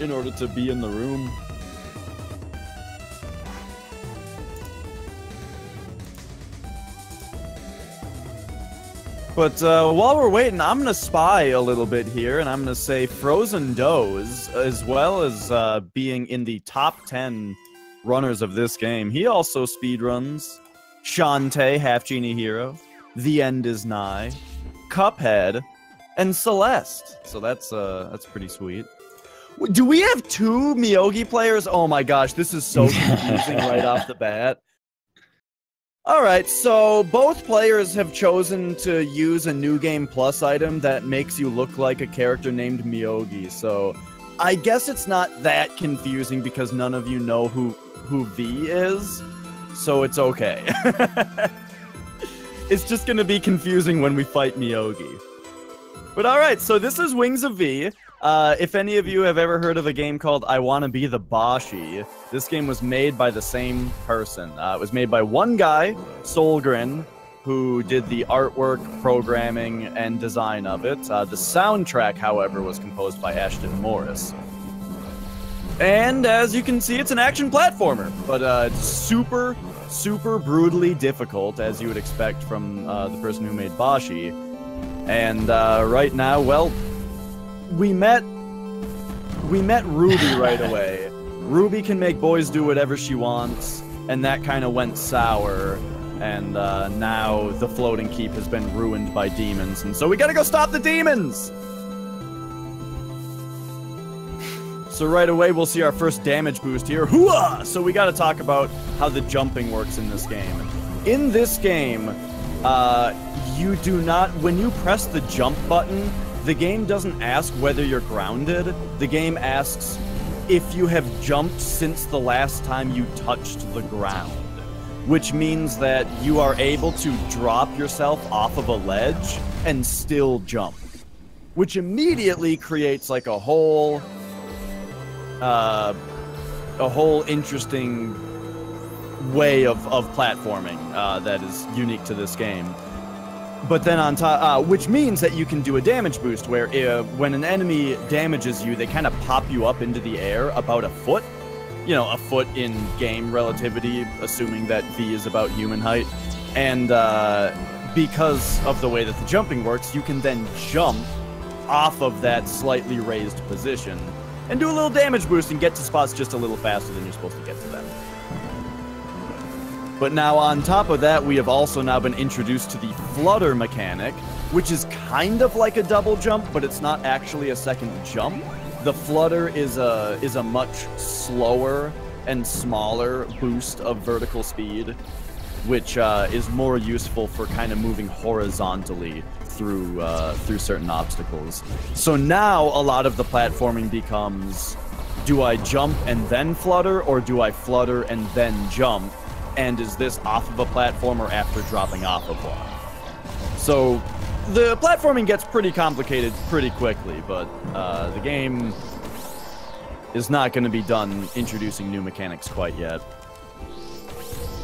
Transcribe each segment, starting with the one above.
in order to be in the room. But while we're waiting, I'm going to spy a little bit here, and I'm going to say Frozendoze, as well as being in the top 10 runners of this game. He also speedruns Shantae, Half Genie Hero, The End Is Nigh, Cuphead, and Celeste. So that's pretty sweet. Do we have 2 Miyogi players? Oh my gosh, this is so confusing right off the bat. Alright, so both players have chosen to use a New Game Plus item that makes you look like a character named Miyogi, so I guess it's not that confusing because none of you know who V is, so it's okay. It's just gonna be confusing when we fight Miyogi. But alright, so this is Wings of V. If any of you have ever heard of a game called I Wanna Be the Boshi, this game was made by the same person. It was made by one guy, Solgren, who did the artwork, programming, and design of it. The soundtrack, however, was composed by Ashton Morris. And as you can see, it's an action platformer, but it's super, super brutally difficult, as you would expect from the person who made Boshi. And right now, well, we met Ruby right away. Ruby can make boys do whatever she wants, and that kind of went sour. And now the floating keep has been ruined by demons, and so we gotta go stop the demons! So right away we'll see our first damage boost here. Hooah! So we gotta talk about how the jumping works in this game. In this game, you do not, when you press the jump button, the game doesn't ask whether you're grounded. The game asks if you have jumped since the last time you touched the ground. Which means that you are able to drop yourself off of a ledge and still jump. Which immediately creates like a whole interesting way of platforming that is unique to this game. But then on top, which means that you can do a damage boost where when an enemy damages you, they kind of pop you up into the air about a foot. You know, a foot in game relativity, assuming that V is about human height. And because of the way that the jumping works, you can then jump off of that slightly raised position and do a little damage boost and get to spots just a little faster than you're supposed to get to them. But now on top of that, we have also now been introduced to the flutter mechanic, which is kind of like a double jump, but it's not actually a second jump. The flutter is a much slower and smaller boost of vertical speed, which is more useful for kind of moving horizontally through certain obstacles. So now a lot of the platforming becomes, do I jump and then flutter, or do I flutter and then jump? And is this off of a platform or after dropping off of one? So the platforming gets pretty complicated pretty quickly, but the game is not going to be done introducing new mechanics quite yet.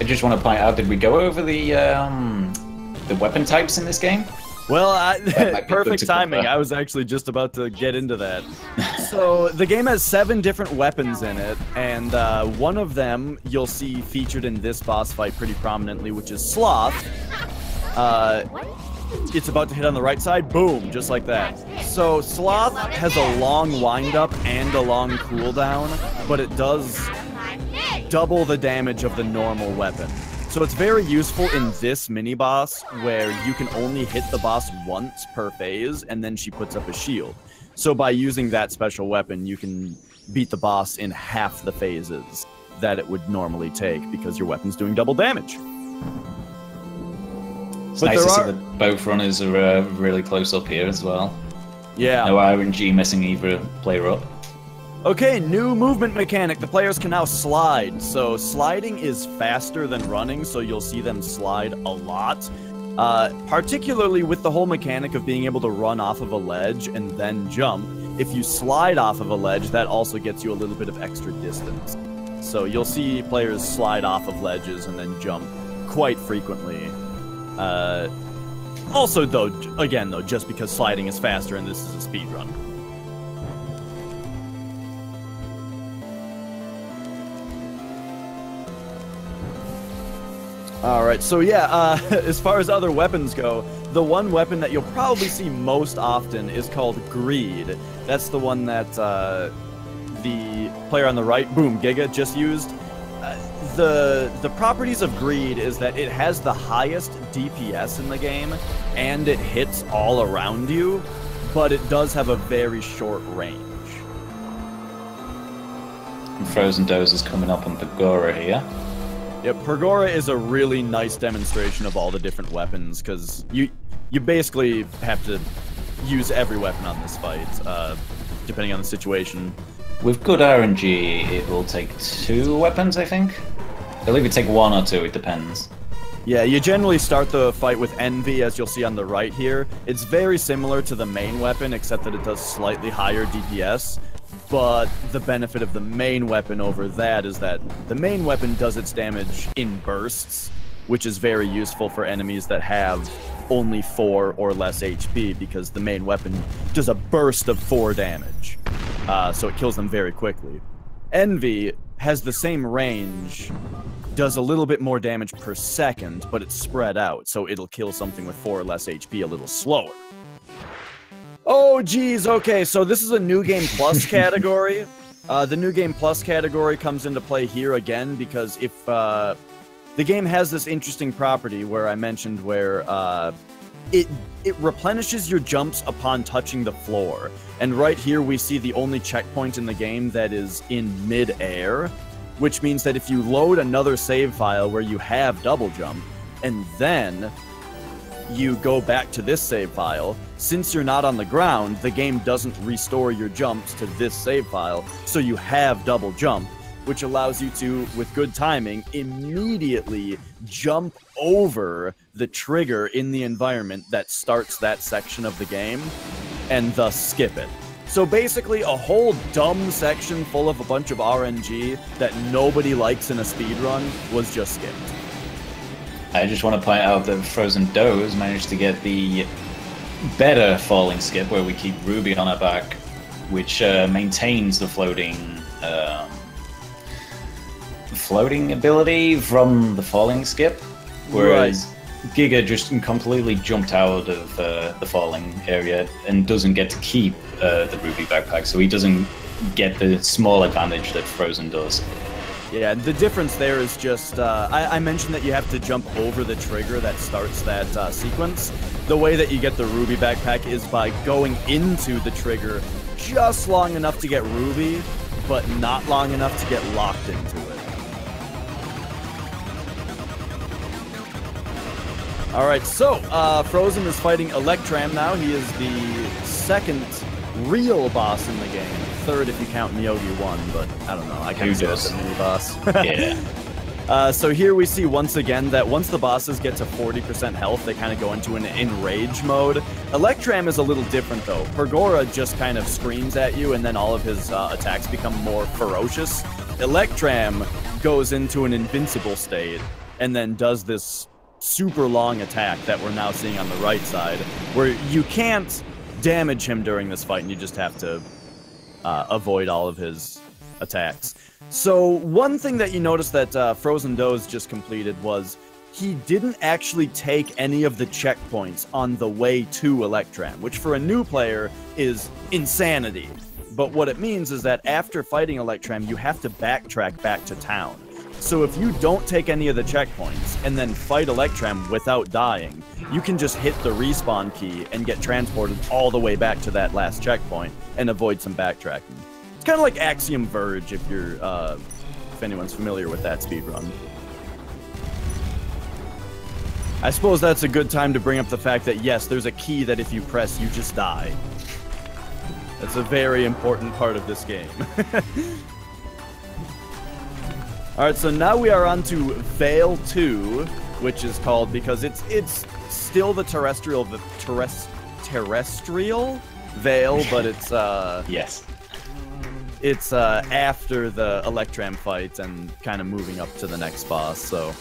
I just want to point out, did we go over the weapon types in this game? Well, perfect timing. I was actually just about to get into that. So the game has 7 different weapons in it, and one of them you'll see featured in this boss fight pretty prominently, which is Sloth. It's about to hit on the right side, boom, just like that. So Sloth has a long wind-up and a long cooldown, but it does double the damage of the normal weapon. So it's very useful in this mini-boss, where you can only hit the boss once per phase, and then she puts up a shield. So by using that special weapon, you can beat the boss in half the phases that it would normally take, because your weapon's doing double damage. It's nice to see that both runners are really close up here as well. Yeah. No RNG messing either player up. Okay, new movement mechanic. The players can now slide. So sliding is faster than running, so you'll see them slide a lot. Particularly with the whole mechanic of being able to run off of a ledge and then jump. If you slide off of a ledge, that also gets you a little bit of extra distance. So you'll see players slide off of ledges and then jump quite frequently. Also, though, again, just because sliding is faster and this is a speed run. Alright, so yeah, as far as other weapons go, the one weapon that you'll probably see most often is called Greed. That's the one that the player on the right, boom, Giga, just used. The properties of Greed is that it has the highest DPS in the game, and it hits all around you, but it does have a very short range. Frozendoze is coming up on Pagora here. Yeah, Pergora is a really nice demonstration of all the different weapons, because you basically have to use every weapon on this fight, depending on the situation. With good RNG, it will take 2 weapons, I think. I believe it take 1 or 2, it depends. Yeah, you generally start the fight with Envy, as you'll see on the right here. It's very similar to the main weapon, except that it does slightly higher DPS. But the benefit of the main weapon over that is that the main weapon does its damage in bursts, which is very useful for enemies that have only 4 or less HP, because the main weapon does a burst of 4 damage. So it kills them very quickly. Envy has the same range, does a little bit more damage per second, but it's spread out, so it'll kill something with 4 or less HP a little slower. Oh, geez, okay, so this is a New Game Plus category. The New Game Plus category comes into play here again, because if the game has this interesting property where I mentioned where it replenishes your jumps upon touching the floor. And right here we see the only checkpoint in the game that is in mid-air, which means that if you load another save file where you have double jump, and then you go back to this save file, since you're not on the ground, the game doesn't restore your jumps to this save file, so you have double jump, which allows you to, with good timing, immediately jump over the trigger in the environment that starts that section of the game, and thus skip it. So basically, a whole dumb section full of a bunch of RNG that nobody likes in a speedrun was just skipped. I just want to point out that Frozendoze managed to get the better falling skip, where we keep Ruby on our back, which maintains the floating ability from the falling skip, whereas Giga just completely jumped out of the falling area and doesn't get to keep the Ruby backpack, so he doesn't get the small advantage that Frozen does. Yeah, the difference there is just, I mentioned that you have to jump over the trigger that starts that sequence. The way that you get the Ruby backpack is by going into the trigger just long enough to get Ruby, but not long enough to get locked into it. Alright, so, Frozen is fighting Electram now. He is the second real boss in the game. Third if you count Miyogi 1, but I don't know. I kind of say that's a mini boss. Yeah. So here we see once again that once the bosses get to 40% health, they kind of go into an enrage mode. Electram is a little different though. Pergora just kind of screams at you and then all of his attacks become more ferocious. Electram goes into an invincible state and then does this super long attack that we're now seeing on the right side, where you can't damage him during this fight and you just have to avoid all of his attacks. So one thing that you noticed that Frozendoze just completed was he didn't actually take any of the checkpoints on the way to Electram, which for a new player is insanity. But what it means is that after fighting Electram, you have to backtrack back to town. So if you don't take any of the checkpoints and then fight Electram without dying, you can just hit the respawn key and get transported all the way back to that last checkpoint and avoid some backtracking. It's kind of like Axiom Verge if you're, if anyone's familiar with that speedrun. I suppose that's a good time to bring up the fact that yes, there's a key that if you press, you just die. That's a very important part of this game. Alright, so now we are on to Veil 2, which is called, because it's still the terrestrial Veil, but it's yes. It's after the Electram fight and kind of moving up to the next boss, so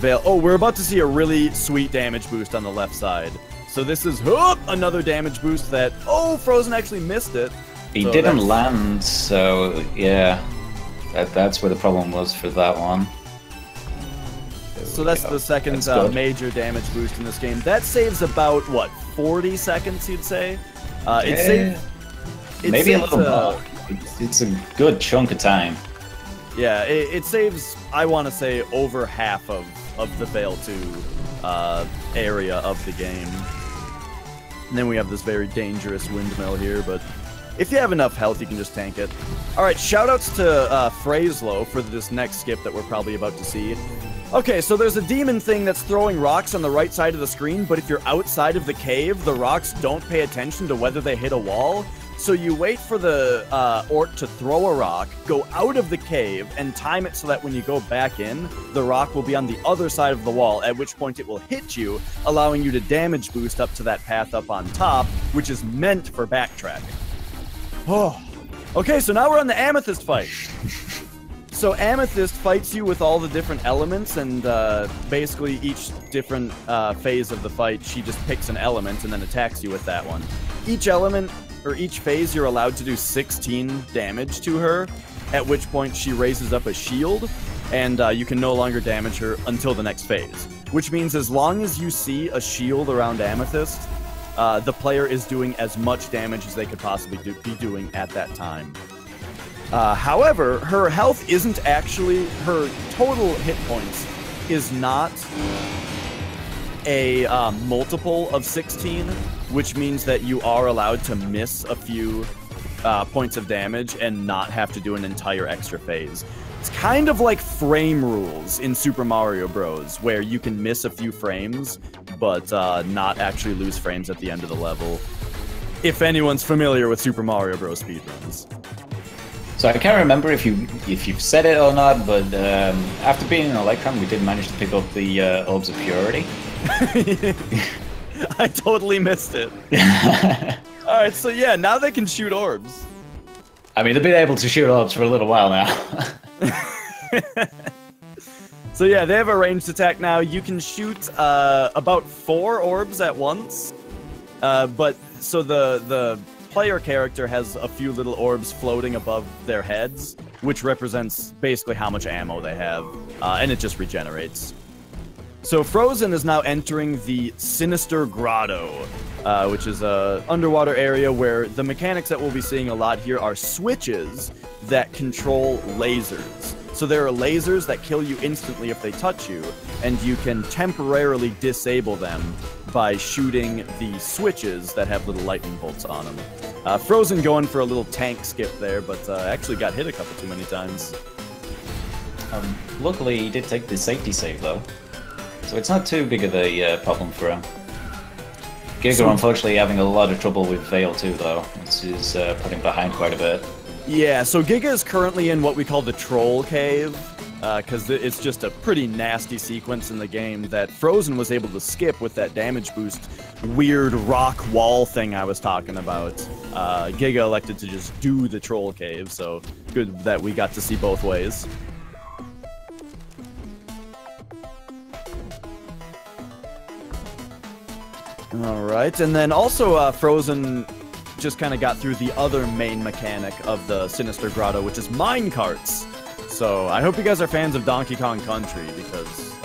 Veil. Oh, we're about to see a really sweet damage boost on the left side. So this is another damage boost that Frozen actually missed it. He didn't land, so yeah. That's where the problem was for that one. So that's the second major damage boost in this game. That saves about, what, 40 seconds, you'd say? Maybe a little more. It's a good chunk of time. Yeah, it saves, I want to say, over half of the Veil 2 area of the game. And then we have this very dangerous windmill here, but if you have enough health, you can just tank it. Alright, shoutouts to Frozendoze for this next skip that we're probably about to see. Okay, so there's a demon thing that's throwing rocks on the right side of the screen, but if you're outside of the cave, the rocks don't pay attention to whether they hit a wall. So you wait for the orc to throw a rock, go out of the cave, and time it so that when you go back in, the rock will be on the other side of the wall, at which point it will hit you, allowing you to damage boost up to that path up on top, which is meant for backtracking. Oh. Okay, so now we're on the Amethyst fight. So Amethyst fights you with all the different elements, and basically each different phase of the fight, she just picks an element and then attacks you with that one. Each element, or each phase, you're allowed to do 16 damage to her, at which point she raises up a shield, and you can no longer damage her until the next phase. Which means as long as you see a shield around Amethyst, the player is doing as much damage as they could possibly be doing at that time. However, her health isn't actually, her total hit points is not a multiple of 16, which means that you are allowed to miss a few points of damage and not have to do an entire extra phase. It's kind of like frame rules in Super Mario Bros, where you can miss a few frames, but not actually lose frames at the end of the level. If anyone's familiar with Super Mario Bros speedruns. So I can't remember if you've said it or not, but after being in Electron, we did manage to pick up the Orbs of Purity. I totally missed it. Alright, so yeah, now they can shoot orbs. I mean, they've been able to shoot orbs for a little while now. So yeah, they have a ranged attack now. You can shoot about 4 orbs at once. But so the player character has a few little orbs floating above their heads, which represents basically how much ammo they have, and it just regenerates. So Frozen is now entering the Sinister Grotto, which is a underwater area where the mechanics that we'll be seeing a lot here are switches that control lasers. So there are lasers that kill you instantly if they touch you, and you can temporarily disable them by shooting the switches that have little lightning bolts on them. Frozen going for a little tank skip there, but actually got hit a couple too many times. Luckily, he did take the safety save, though. So it's not too big of a problem for him. Giga, unfortunately, having a lot of trouble with Veil too, though. This is putting behind quite a bit. Yeah, so Giga is currently in what we call the Troll Cave, because it's just a pretty nasty sequence in the game that Frozen was able to skip with that damage boost weird rock wall thing I was talking about. Giga elected to just do the Troll Cave, so good that we got to see both ways. Alright, and then also Frozen just kind of got through the other main mechanic of the Sinister Grotto, which is minecarts. So I hope you guys are fans of Donkey Kong Country, because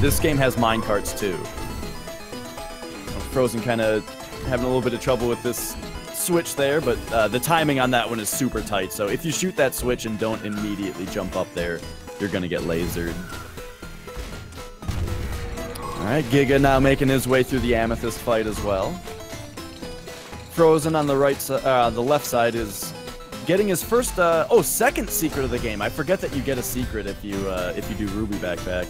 this game has minecarts too. Frozen kind of having a little bit of trouble with this switch there, but the timing on that one is super tight. So if you shoot that switch and don't immediately jump up there, you're going to get lasered. Alright, Giga now making his way through the Amethyst fight as well. Frozen on the right the left side is getting his first second secret of the game. I forget that you get a secret if you do Ruby Backpack.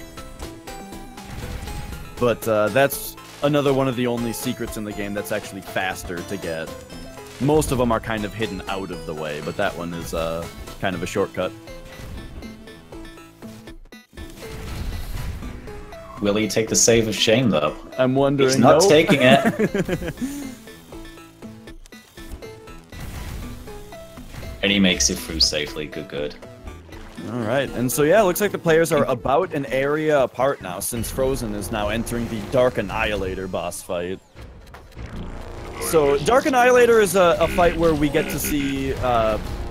But that's another one of the only secrets in the game that's actually faster to get. Most of them are kind of hidden out of the way, but that one is kind of a shortcut. Will he take the save of shame, though? I'm wondering. He's not taking it. And he makes it through safely. Good. Alright, and so yeah, it looks like the players are about an area apart now, since Frozen is now entering the Dark Annihilator boss fight. So, Dark Annihilator is a fight where we get to see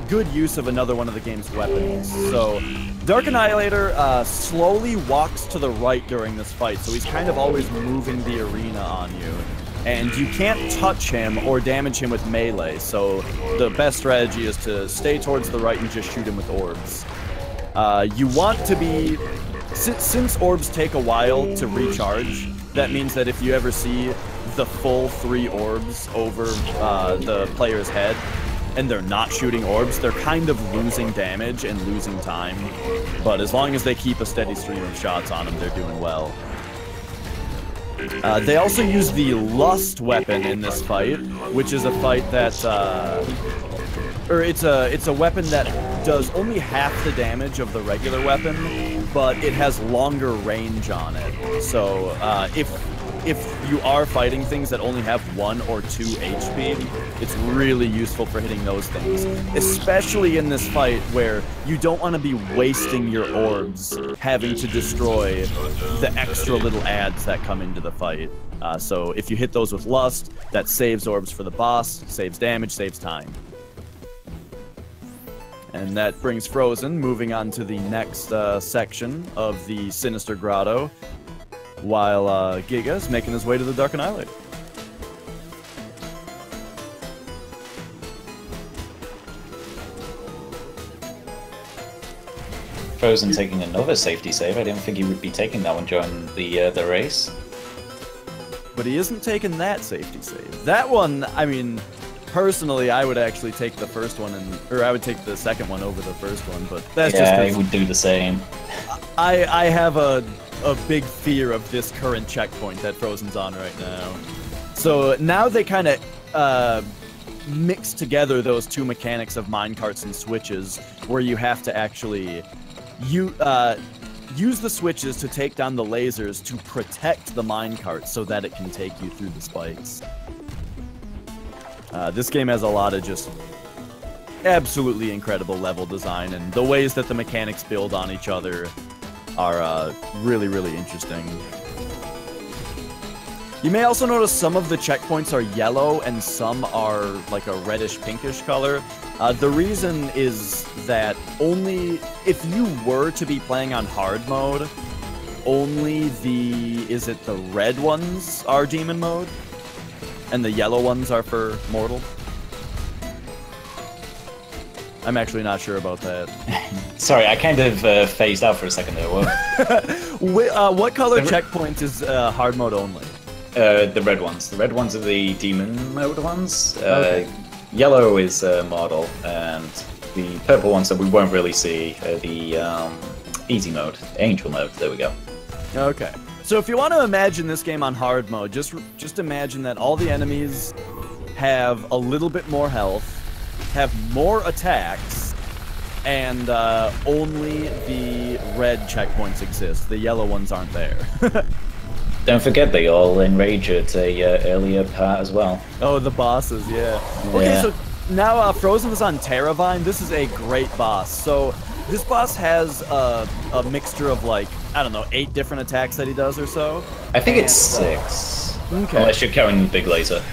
good use of another one of the game's weapons. So Dark Annihilator slowly walks to the right during this fight, so he's kind of always moving the arena on you. And you can't touch him or damage him with melee, so the best strategy is to stay towards the right and just shoot him with orbs. You want to be... Since orbs take a while to recharge, that means that if you ever see the full 3 orbs over the player's head, and they're not shooting orbs, they're kind of losing damage and losing time. But as long as they keep a steady stream of shots on them, they're doing well. They also use the Lust weapon in this fight, which is a fight that, it's a weapon that does only half the damage of the regular weapon, but it has longer range on it. So if you are fighting things that only have 1 or 2 HP, it's really useful for hitting those things. Especially in this fight where you don't want to be wasting your orbs having to destroy the extra little adds that come into the fight. So if you hit those with Lust, that saves orbs for the boss, saves damage, saves time. And that brings Frozen moving on to the next section of the Sinister Grotto, while Giga is making his way to the Dark Annihilator. Frozen taking another safety save. I didn't think he would be taking that one during the race. But he isn't taking that safety save. That one, I mean, personally, I would actually take the first one, or I would take the second one over the first one, but that's just... Yeah, I would do the same. I have a big fear of this current checkpoint that Frozen's on right now. So now they kind of mix together those 2 mechanics of minecarts and switches, where you have to actually use the switches to take down the lasers to protect the minecart so that it can take you through the spikes. This game has a lot of just absolutely incredible level design, and the ways that the mechanics build on each other are really, really interesting. You may also notice some of the checkpoints are yellow and some are like a reddish pinkish color. The reason is that only if you were to be playing on hard mode, only the red ones are demon mode and the yellow ones are for mortal. I'm actually not sure about that. Sorry, I kind of phased out for a second there. What color checkpoint is hard mode only? The red ones. The red ones are the demon mode ones. Okay. Yellow is mortal, and the purple ones that we won't really see are the easy mode, angel mode. There we go. Okay. So if you want to imagine this game on hard mode, just imagine that all the enemies have a little bit more health, have more attacks, and only the red checkpoints exist. The yellow ones aren't there. Don't forget they all enrage at a earlier part as well. Oh, the bosses, yeah. Okay, so now Frozen is on Terravine. This is a great boss. So this boss has a mixture of, like, I don't know, 8 different attacks that he does or so. I think it's 6. Okay. Unless you're counting the big laser.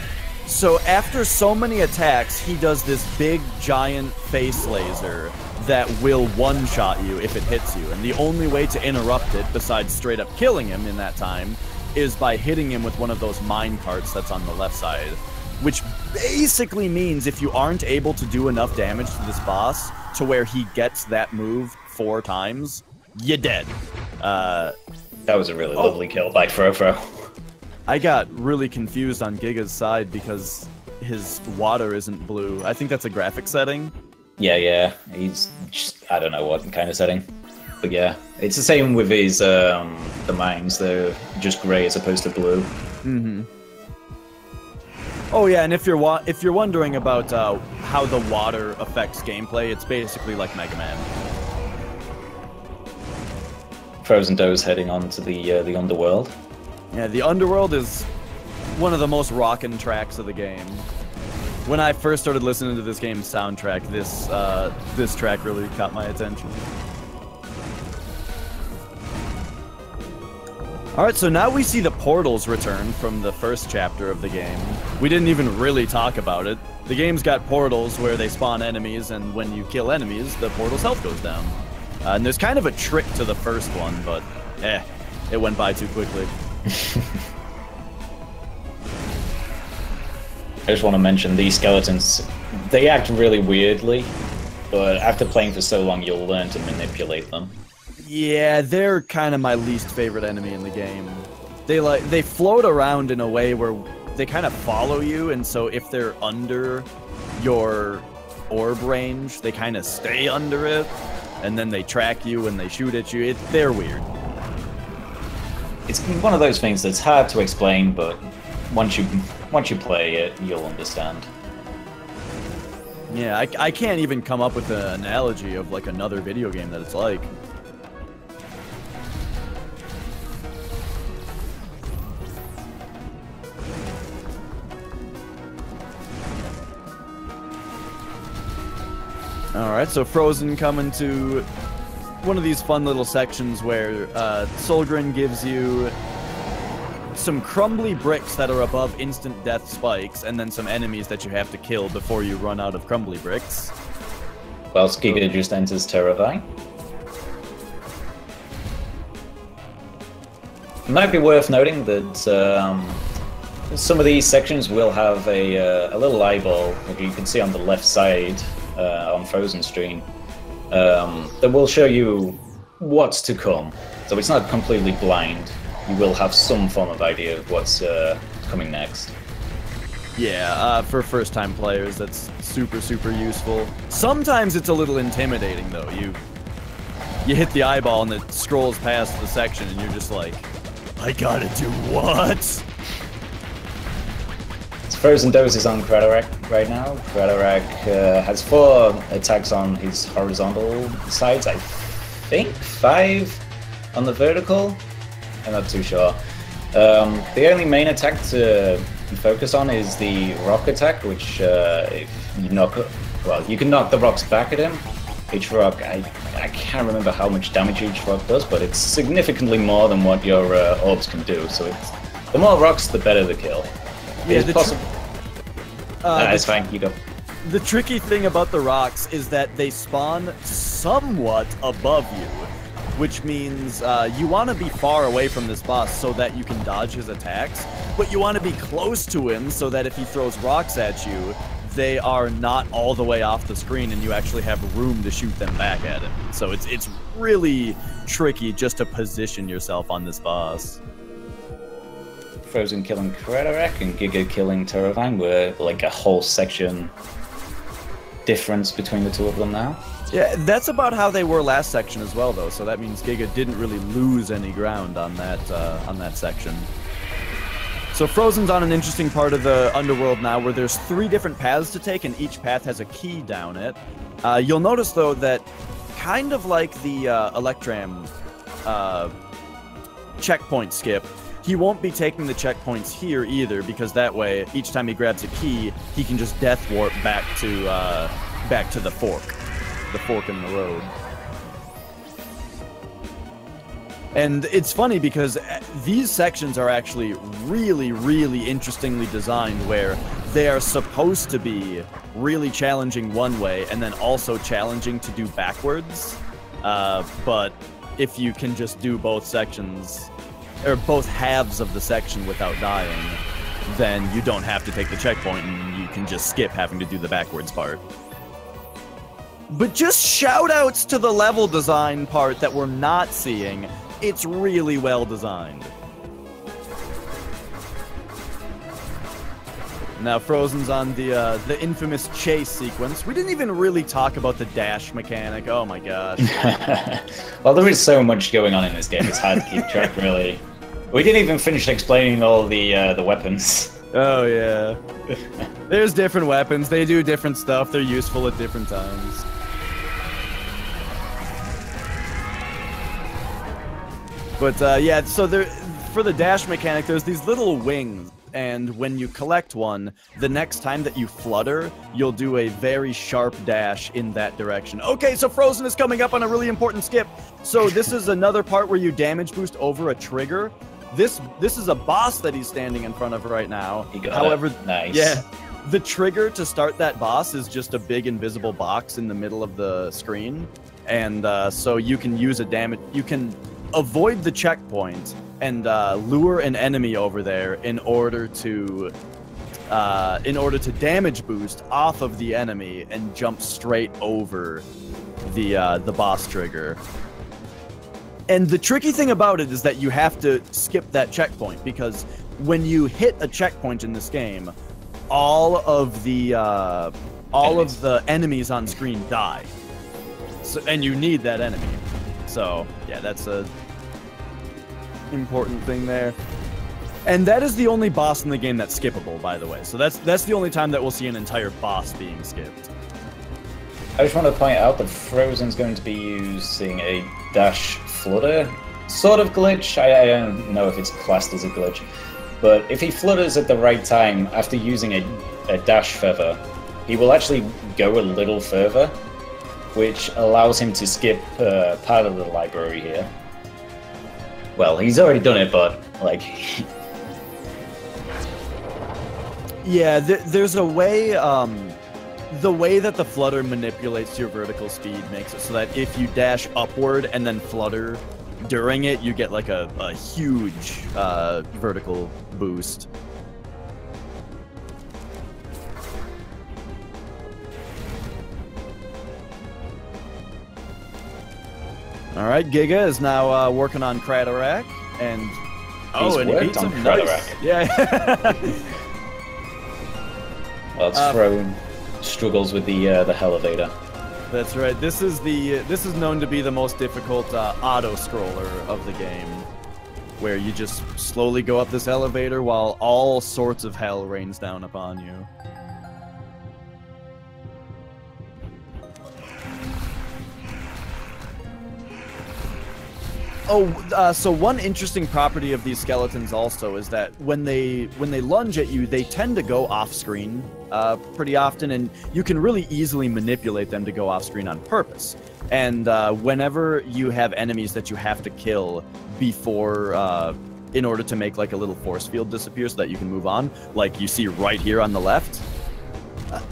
So after so many attacks, he does this big, giant face laser that will one-shot you if it hits you. And the only way to interrupt it, besides straight up killing him in that time, is by hitting him with one of those mine carts that's on the left side. Which basically means if you aren't able to do enough damage to this boss to where he gets that move 4 times, you're dead. That was a really lovely kill by Fro. I got really confused on Giga's side because his water isn't blue. I think that's a graphic setting. Yeah. He's just, I don't know what kind of setting. But yeah, it's the same with his, the mines. They're just grey as opposed to blue. Mm-hmm. Oh yeah, and if you're wondering about how the water affects gameplay, it's basically like Mega Man. Frozendoze heading on to the Underworld. Yeah, the Underworld is one of the most rockin' tracks of the game. When I first started listening to this game's soundtrack, this track really caught my attention. Alright, so now we see the portals return from the first chapter of the game. We didn't even really talk about it. The game's got portals where they spawn enemies, and when you kill enemies, the portal's health goes down. And there's kind of a trick to the first one, but it went by too quickly. I just want to mention these skeletons, they act really weirdly, but after playing for so long, you'll learn to manipulate them. Yeah, they're kind of my least favorite enemy in the game. They float around in a way where they kind of follow you, and so if they're under your orb range, they kind of stay under it, and then they track you and they shoot at you. They're weird. It's one of those things that's hard to explain, but once you play it, you'll understand. Yeah, I can't even come up with an analogy of like another video game that it's like. Alright, so Frozen coming to one of these fun little sections where Solgren gives you some crumbly bricks that are above instant death spikes, and then some enemies that you have to kill before you run out of crumbly bricks. Whilst Giga just enters Terravine. It might be worth noting that some of these sections will have a little eyeball, which you can see on the left side on Frozen stream, that will show you what's to come. So it's not completely blind. You will have some form of idea of what's coming next. Yeah, for first-time players, that's super, super useful. Sometimes it's a little intimidating, though. You hit the eyeball and it scrolls past the section, and you're just like, I gotta do what? Frozendoze is on Grotto right now. Grotto has 4 attacks on his horizontal sides, I think 5 on the vertical. I'm not too sure. The only main attack to focus on is the rock attack, which if you knock, well, you can knock the rocks back at him. Each rock, I can't remember how much damage each rock does, but it's significantly more than what your orbs can do. So the more rocks, the better the kill. Yeah, it's possible. It's fine. You go. The tricky thing about the rocks is that they spawn somewhat above you, which means you want to be far away from this boss so that you can dodge his attacks, but you want to be close to him so that if he throws rocks at you, they are not all the way off the screen and you actually have room to shoot them back at him. So it's really tricky just to position yourself on this boss. Frozen killing Krederak and Giga killing Terravine were like a whole section difference between the two of them now. Yeah, that's about how they were last section as well, though. So that means Giga didn't really lose any ground on that section. So Frozen's on an interesting part of the Underworld now, where there's 3 different paths to take, and each path has a key down it. You'll notice though that, kind of like the Electram checkpoint skip, he won't be taking the checkpoints here either, because that way, each time he grabs a key, he can just death warp back to the fork in the road. And it's funny because these sections are actually really, really interestingly designed, where they are supposed to be really challenging one way and then also challenging to do backwards. But if you can just do both sections, or both halves of the section without dying, then you don't have to take the checkpoint and you can just skip having to do the backwards part. But just shout-outs to the level design part that we're not seeing. It's really well designed. Now Frozen's on the infamous chase sequence. We didn't even really talk about the dash mechanic. Oh my gosh. Well, there is so much going on in this game. It's hard to keep track, really. We didn't even finish explaining all the weapons. Oh yeah. There's different weapons. They do different stuff. They're useful at different times. But yeah, so for the dash mechanic, there's these little wings, and when you collect one, the next time that you flutter, you'll do a very sharp dash in that direction. Okay, so Frozen is coming up on a really important skip. So this is another part where you damage boost over a trigger. This is a boss that he's standing in front of right now. However, nice. Yeah, the trigger to start that boss is just a big invisible box in the middle of the screen, and so you can use you can avoid the checkpoint and lure an enemy over there in order to damage boost off of the enemy and jump straight over the boss trigger. And the tricky thing about it is that you have to skip that checkpoint, because when you hit a checkpoint in this game, all of the enemies on screen die. So, and you need that enemy. So yeah, that's a important thing there. And that is the only boss in the game that's skippable, by the way. So that's the only time that we'll see an entire boss being skipped. I just want to point out that Frozen's going to be using a dash flutter sort of glitch. I don't know if it's classed as a glitch, but if he flutters at the right time after using a dash feather, he will actually go a little further, which allows him to skip part of the library here. Well, he's already done it, but like... Yeah, there's a way... the way that the flutter manipulates your vertical speed makes it so that if you dash upward and then flutter during it, you get like a huge vertical boost. Alright, Giga is now working on Craterack, and... and he beats him. Nice. Yeah. Well, it's thrown... struggles with the elevator. That's right. This is known to be the most difficult auto scroller of the game, where you just slowly go up this elevator while all sorts of hell rains down upon you. Oh, so one interesting property of these skeletons also is that when they lunge at you, they tend to go off screen pretty often, and you can really easily manipulate them to go off screen on purpose. And whenever you have enemies that you have to kill before, in order to make like a little force field disappear so that you can move on, like you see right here on the left,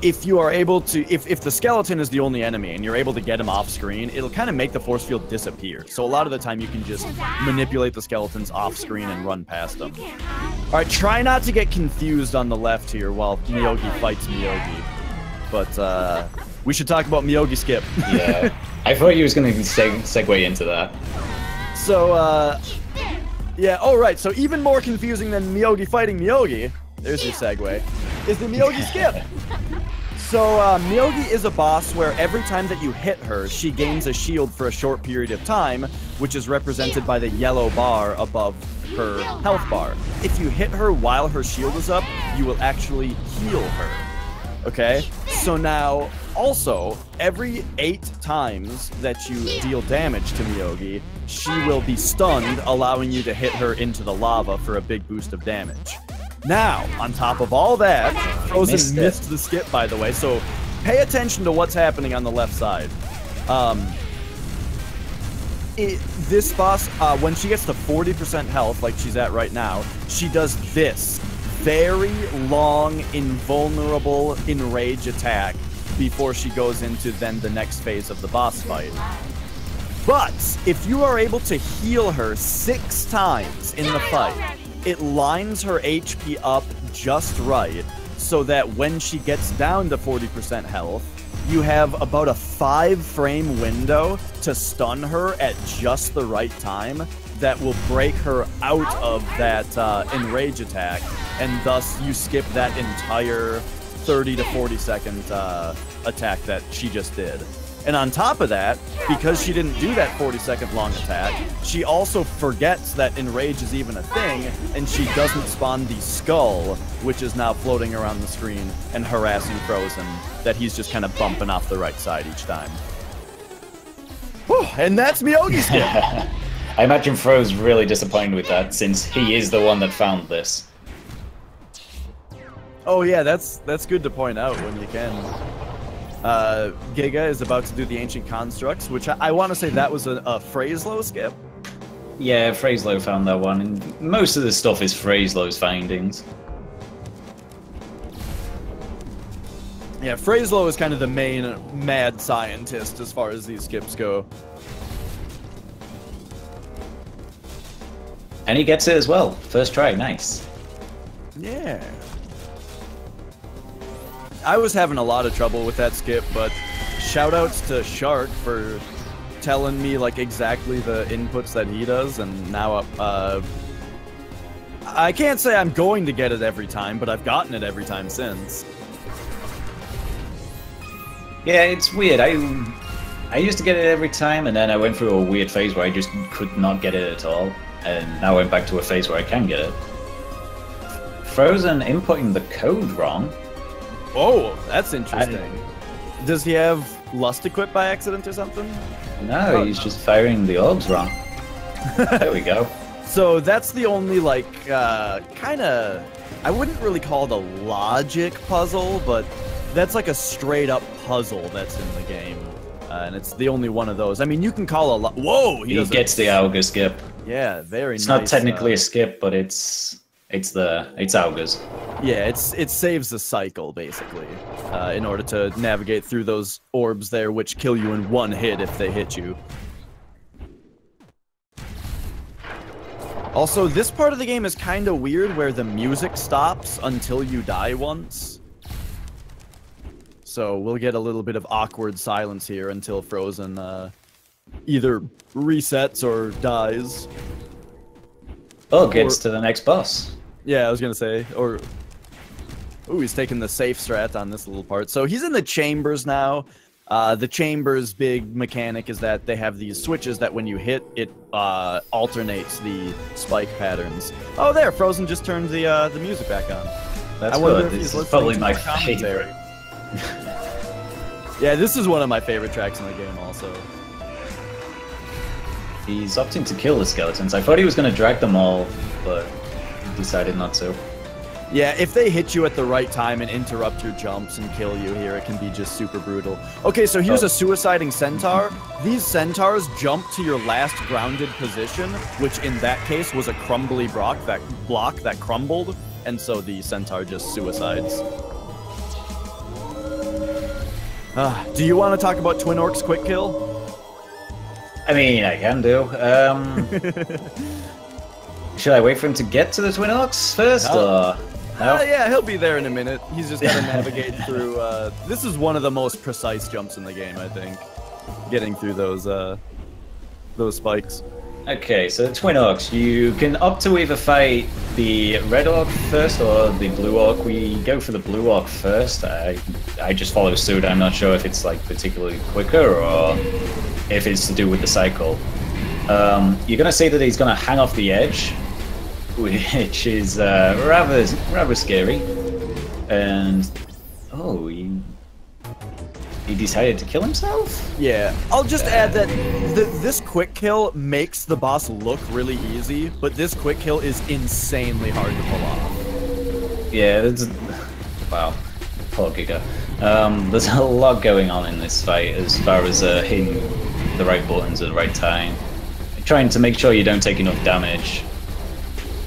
if you are able to, if the skeleton is the only enemy and you're able to get him off screen, it'll kind of make the force field disappear. So a lot of the time you can just manipulate the skeletons off screen and run past them. Alright, try not to get confused on the left here while Miyogi fights Miyogi. But we should talk about Miyogi skip. Yeah, I thought you was going to segue into that. So, yeah, oh right, so even more confusing than Miyogi fighting Miyogi, there's your segue, is the Miyogi skip. So, Miyogi is a boss where every time that you hit her, she gains a shield for a short period of time, which is represented by the yellow bar above her health bar. If you hit her while her shield is up, you will actually heal her. Okay? So now, also, every 8 times that you deal damage to Miyogi, she will be stunned, allowing you to hit her into the lava for a big boost of damage. Now, on top of all that, Frozen missed the skip, by the way, so pay attention to what's happening on the left side. This boss, when she gets to 40% health, like she's at right now, she does this very long, invulnerable enrage attack before she goes into then the next phase of the boss fight. But if you are able to heal her 6 times in the fight, it lines her HP up just right so that when she gets down to 40% health, you have about a 5-frame window to stun her at just the right time that will break her out of that enrage attack, and thus you skip that entire 30 to 40 second attack that she just did. And on top of that, because she didn't do that 40-second long attack, she also forgets that enrage is even a thing, and she doesn't spawn the skull, which is now floating around the screen and harassing Frozen, that he's just kind of bumping off the right side each time. Whew, and that's Miyogi's skip! I imagine Fro's really disappointed with that, since he is the one that found this. Oh yeah, that's good to point out when you can. Giga is about to do the Ancient Constructs, which I want to say that was a Phraselow skip. Yeah, Frozendoze found that one, and most of the stuff is Frozendoze's findings. Yeah, Frozendoze is kind of the main mad scientist as far as these skips go. And he gets it as well. First try, nice. Yeah. I was having a lot of trouble with that skip, but shoutouts to Shark for telling me like exactly the inputs that he does, and now I can't say I'm going to get it every time, but I've gotten it every time since. Yeah, it's weird. I used to get it every time, and then I went through a weird phase where I just could not get it at all, and now I'm back to a phase where I can get it. Frozen inputting the code wrong. Oh, that's interesting. Does he have Lust equipped by accident or something? No, he's just firing the orbs wrong. There we go. So that's the only, like, kind of... I wouldn't really call it a logic puzzle, but that's like a straight-up puzzle that's in the game. And it's the only one of those. I mean, you can call a... Whoa! He gets the Augur skip. Yeah, very nice. It's not technically a skip, but it's Augurs. Yeah, it saves the cycle, basically, in order to navigate through those orbs there, which kill you in one hit if they hit you. Also, this part of the game is kind of weird, where the music stops until you die once. So we'll get a little bit of awkward silence here until Frozen either resets or dies. Oh, gets to the next boss. Yeah, I was gonna say, or... Ooh, he's taking the safe strat on this little part. So he's in the chambers now. The chambers' big mechanic is that they have these switches that when you hit, it alternates the spike patterns. Oh, there, Frozen just turned the music back on. That's good. This is probably my favorite. Yeah, this is one of my favorite tracks in the game also. He's opting to kill the skeletons. I thought he was going to drag them all, but he decided not to. Yeah, if they hit you at the right time and interrupt your jumps and kill you here, it can be just super brutal. Okay, so here's a suiciding centaur. These centaurs jump to your last grounded position, which in that case was a crumbly block that crumbled, and so the centaur just suicides. Do you want to talk about Twin Orcs quick kill? I mean, I can do. Should I wait for him to get to the Twin Orcs first, or...? No? Yeah, he'll be there in a minute. He's just gonna navigate through, this is one of the most precise jumps in the game, I think. Getting through those spikes. Okay, so the Twin Orcs, you can opt to either fight the Red Orc first or the Blue Orc. We go for the Blue Orc first. I just follow suit. I'm not sure if it's like particularly quicker or if it's to do with the cycle. You're gonna say that he's gonna hang off the edge, which is rather scary. And oh, he decided to kill himself? Yeah, I'll just add that this quick kill makes the boss look really easy, but this quick kill is insanely hard to pull off. Yeah, wow, poor Giga. There's a lot going on in this fight as far as hitting the right buttons at the right time. Trying to make sure you don't take enough damage,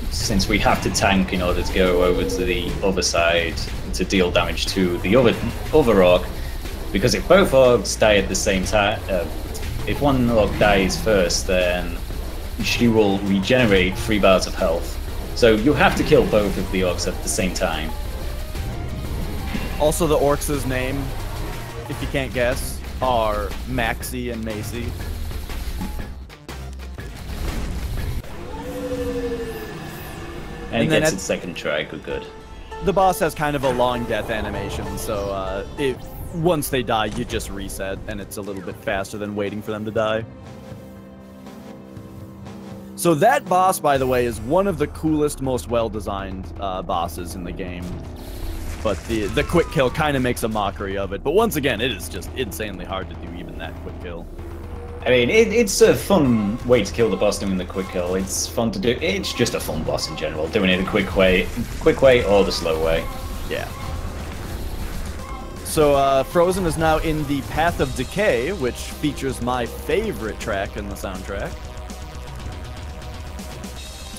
since we have to tank in order to go over to the other side to deal damage to the other Orc. Because if both Orcs die at the same time, if one Orc dies first, then she will regenerate 3 bars of health. So you have to kill both of the Orcs at the same time. Also, the Orcs' name, if you can't guess, are Maxie and Macy. And he gets its second try, good. The boss has kind of a long death animation, so once they die, you just reset, and it's a little bit faster than waiting for them to die. So that boss, by the way, is one of the coolest, most well-designed bosses in the game. But the quick kill kind of makes a mockery of it. But once again, it is just insanely hard to do even that quick kill. I mean, it's a fun way to kill the boss doing the quick kill. It's fun to do. It's just a fun boss in general, doing it a quick way or the slow way. Yeah. So Frozen is now in the Path of Decay, which features my favorite track in the soundtrack.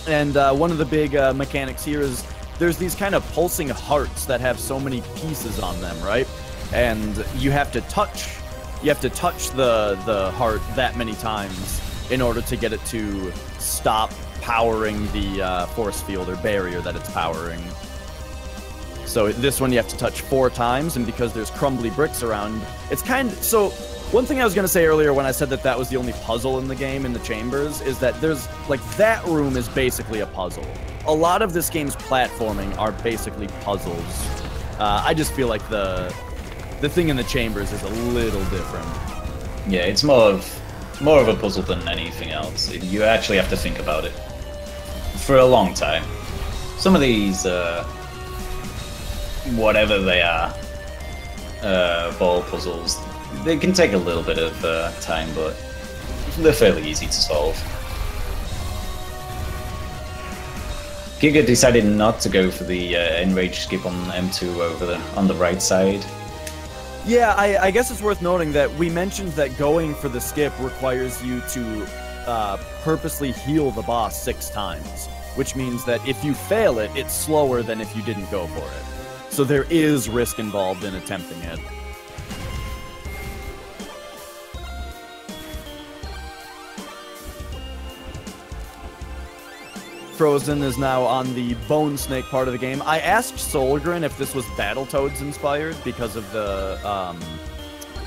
And one of the big mechanics here is there's these kind of pulsing hearts that have so many pieces on them, right? And you have to touch the heart that many times in order to get it to stop powering the force field or barrier that it's powering. So this one you have to touch 4 times, and because there's crumbly bricks around, it's kind of... So one thing I was going to say earlier when I said that that was the only puzzle in the game, in the chambers, is that there's, like, that room is basically a puzzle. A lot of this game's platforming are basically puzzles. I just feel like the thing in the chambers is a little different. Yeah, it's more of a puzzle than anything else. You actually have to think about it for a long time. Some of these, whatever they are, ball puzzles, they can take a little bit of time, but they're fairly easy to solve. Giga decided not to go for the enrage skip on M2 on the right side. Yeah, I guess it's worth noting that we mentioned that going for the skip requires you to purposely heal the boss 6 times, which means that if you fail it, it's slower than if you didn't go for it. So there is risk involved in attempting it. Frozen is now on the Bone Snake part of the game. I asked Solgren if this was Battletoads inspired because of the...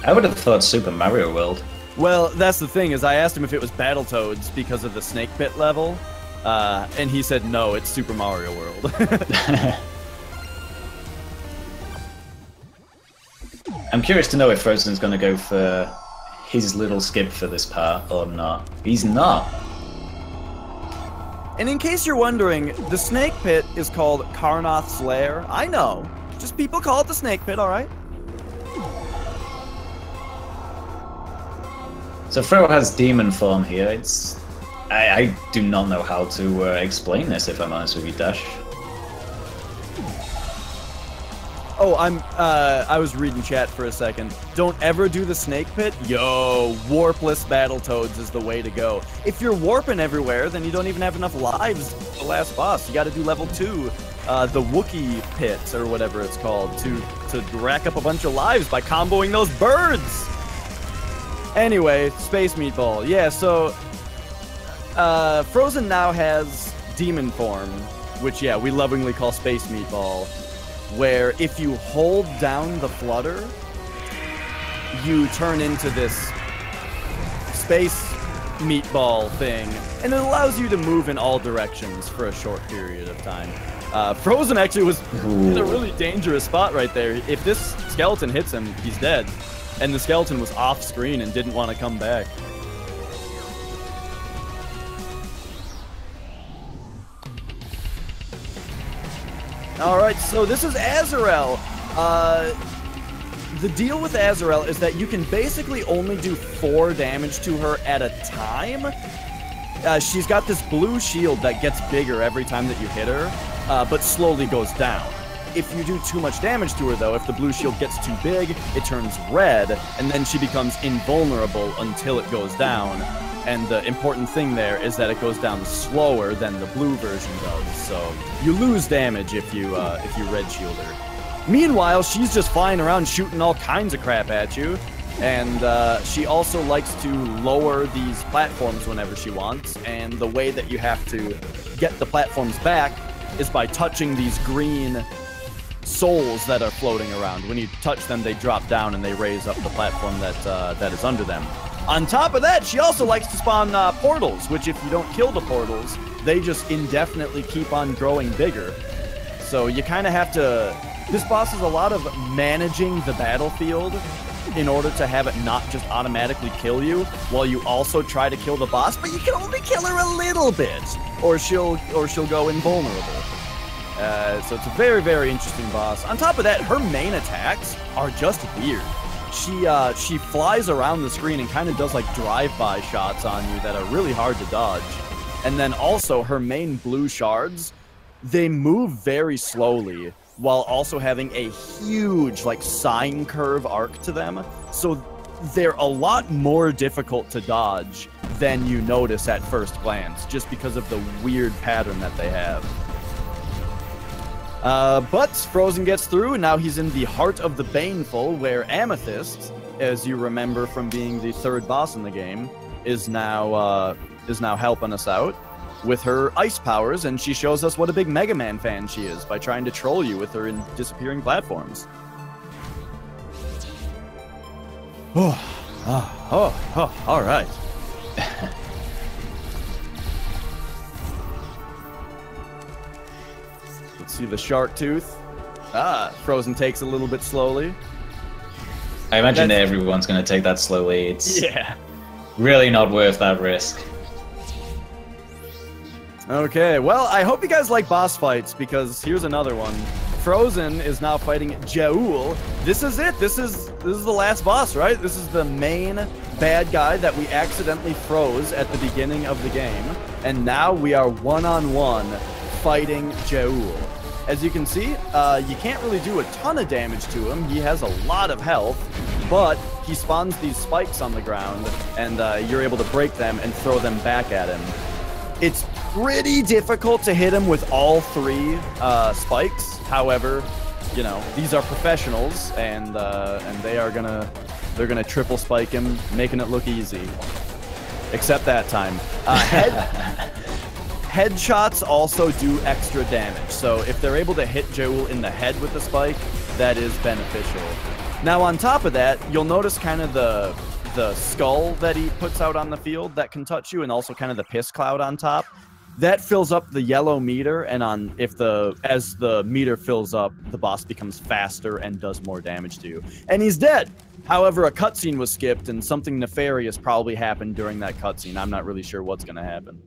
I would have thought Super Mario World. Well, that's the thing, is I asked him if it was Battletoads because of the Snake Pit level, and he said no, it's Super Mario World. I'm curious to know if Frozen's going to go for his little skip for this part or not. He's not. And in case you're wondering, the Snake Pit is called Karnoth's Lair. I know. Just people call it the Snake Pit, alright? So Fro has demon form here. It's... I do not know how to explain this, if I'm honest with you, Dash. Oh, I was reading chat for a second. Don't ever do the Snake Pit? Yo, warpless Battletoads is the way to go. If you're warping everywhere, then you don't even have enough lives for the last boss. You gotta do level 2, the Wookiee Pit, or whatever it's called, to rack up a bunch of lives by comboing those birds! Anyway, Space Meatball. Yeah, so, Frozen now has Demon Form, which, yeah, we lovingly call Space Meatball, where if you hold down the flutter, you turn into this space meatball thing, and it allows you to move in all directions for a short period of time. Frozen actually was in a really dangerous spot right there. If this skeleton hits him, he's dead. And the skeleton was off screen and didn't want to come back. Alright, so this is Ezreal. The deal with Ezreal is that you can basically only do 4 damage to her at a time. She's got this blue shield that gets bigger every time that you hit her, but slowly goes down. If you do too much damage to her, though, if the blue shield gets too big, it turns red, and then she becomes invulnerable until it goes down. And the important thing there is that it goes down slower than the blue version does, so you lose damage if you red shield her. Meanwhile, she's just flying around shooting all kinds of crap at you, and she also likes to lower these platforms whenever she wants, and the way that you have to get the platforms back is by touching these green souls that are floating around. When you touch them, they drop down and they raise up the platform that is under them. On top of that, she also likes to spawn portals, which if you don't kill the portals, they just indefinitely keep on growing bigger. So you kind of have to... This boss is a lot of managing the battlefield in order to have it not just automatically kill you, while you also try to kill the boss, but you can only kill her a little bit, or she'll go invulnerable. So it's a very, very interesting boss. On top of that, her main attacks are just weird. She flies around the screen and kind of does like drive-by shots on you that are really hard to dodge. And then also her main blue shards, they move very slowly while also having a huge like sine curve arc to them. So they're a lot more difficult to dodge than you notice at first glance, just because of the weird pattern that they have. But Frozen gets through, and now he's in the heart of the Baneful, where Amethyst, as you remember from being the third boss in the game, is now helping us out with her ice powers, and she shows us what a big Mega Man fan she is by trying to troll you with her disappearing platforms. All right. Let's see the shark tooth. Frozen takes a little bit slowly. I imagine everyone's going to take that slowly. It's really not worth that risk. Okay, well, I hope you guys like boss fights, because here's another one. Frozen is now fighting Jaul. This is it. This is the last boss, right? This is the main bad guy that we accidentally froze at the beginning of the game. And now we are one-on-one fighting Jaul. As you can see, you can't really do a ton of damage to him. He has a lot of health, but he spawns these spikes on the ground, and you're able to break them and throw them back at him. It's pretty difficult to hit him with all three spikes. However, you know, these are professionals, and they're gonna triple spike him, making it look easy. Except that time. Headshots also do extra damage, so if they're able to hit Jaul in the head with the spike, that is beneficial. Now, on top of that, you'll notice kind of the skull that he puts out on the field that can touch you, and also kind of the piss cloud on top. That fills up the yellow meter, and as the meter fills up, the boss becomes faster and does more damage to you. And he's dead! However, a cutscene was skipped, and something nefarious probably happened during that cutscene. I'm not really sure what's going to happen.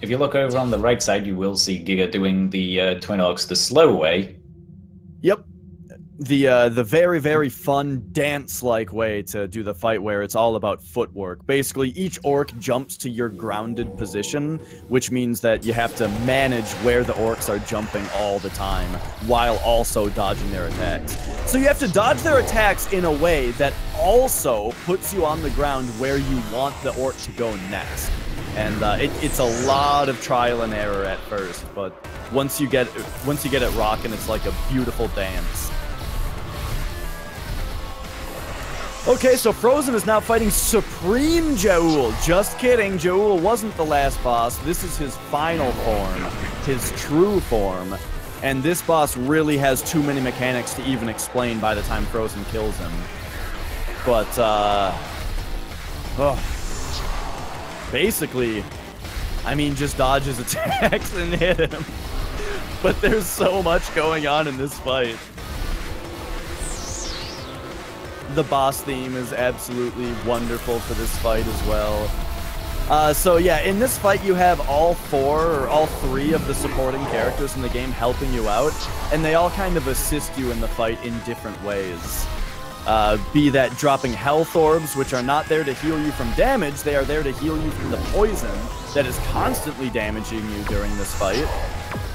If you look over on the right side, you will see Giga doing the Twin Orcs the slow way. Yep. The very, very fun dance-like way to do the fight, where it's all about footwork. Basically, each orc jumps to your grounded position, which means that you have to manage where the orcs are jumping all the time, while also dodging their attacks. So you have to dodge their attacks in a way that also puts you on the ground where you want the orc to go next. And it's a lot of trial and error at first, but once you get it rocking, it's like a beautiful dance. Okay, so Frozen is now fighting Supreme Jaul. Just kidding, Jaul wasn't the last boss. This is his final form, his true form. And this boss really has too many mechanics to even explain by the time Frozen kills him. But, basically, I mean, just dodge his attacks and hit him. But there's so much going on in this fight. The boss theme is absolutely wonderful for this fight as well. So yeah, in this fight you have all three of the supporting characters in the game helping you out, and they all kind of assist you in the fight in different ways. Be that dropping health orbs, which are not there to heal you from damage, they are there to heal you from the poison that is constantly damaging you during this fight.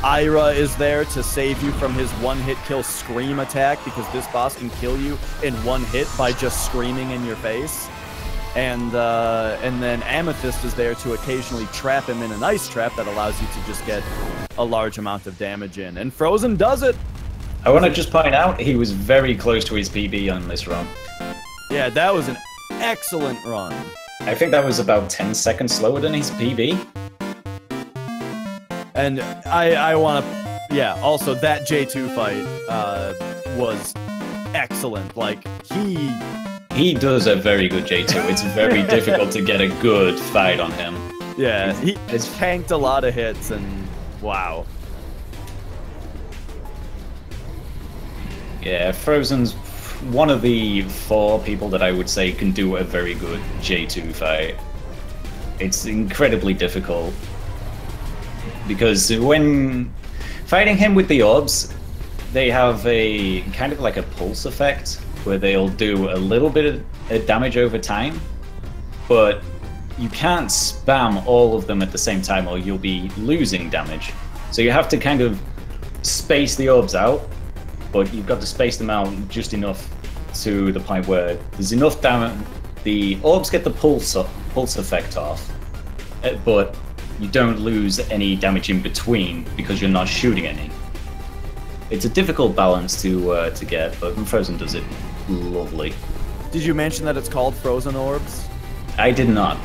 Ira is there to save you from his one-hit kill scream attack, because this boss can kill you in one hit by just screaming in your face. And then Amethyst is there to occasionally trap him in an ice trap that allows you to just get a large amount of damage in. And Frozen does it! I want to just point out, he was very close to his PB on this run. Yeah, that was an excellent run. I think that was about 10 seconds slower than his PB. And I want to, yeah, also that J2 fight was excellent. Like, he does a very good J2. It's very difficult to get a good fight on him. Yeah, he has tanked a lot of hits, and wow. Yeah, Frozen's one of the 4 people that I would say can do a very good J2 fight. It's incredibly difficult. Because when fighting him with the orbs, they have a kind of like a pulse effect, where they'll do a little bit of damage over time, but you can't spam all of them at the same time or you'll be losing damage. So you have to kind of space the orbs out, but you've got to space them out just enough to the point where there's enough damage. The orbs get the pulse effect off, but you don't lose any damage in between because you're not shooting any. It's a difficult balance to get, but Frozen does it lovely. Did you mention that it's called Frozen Orbs? I did not.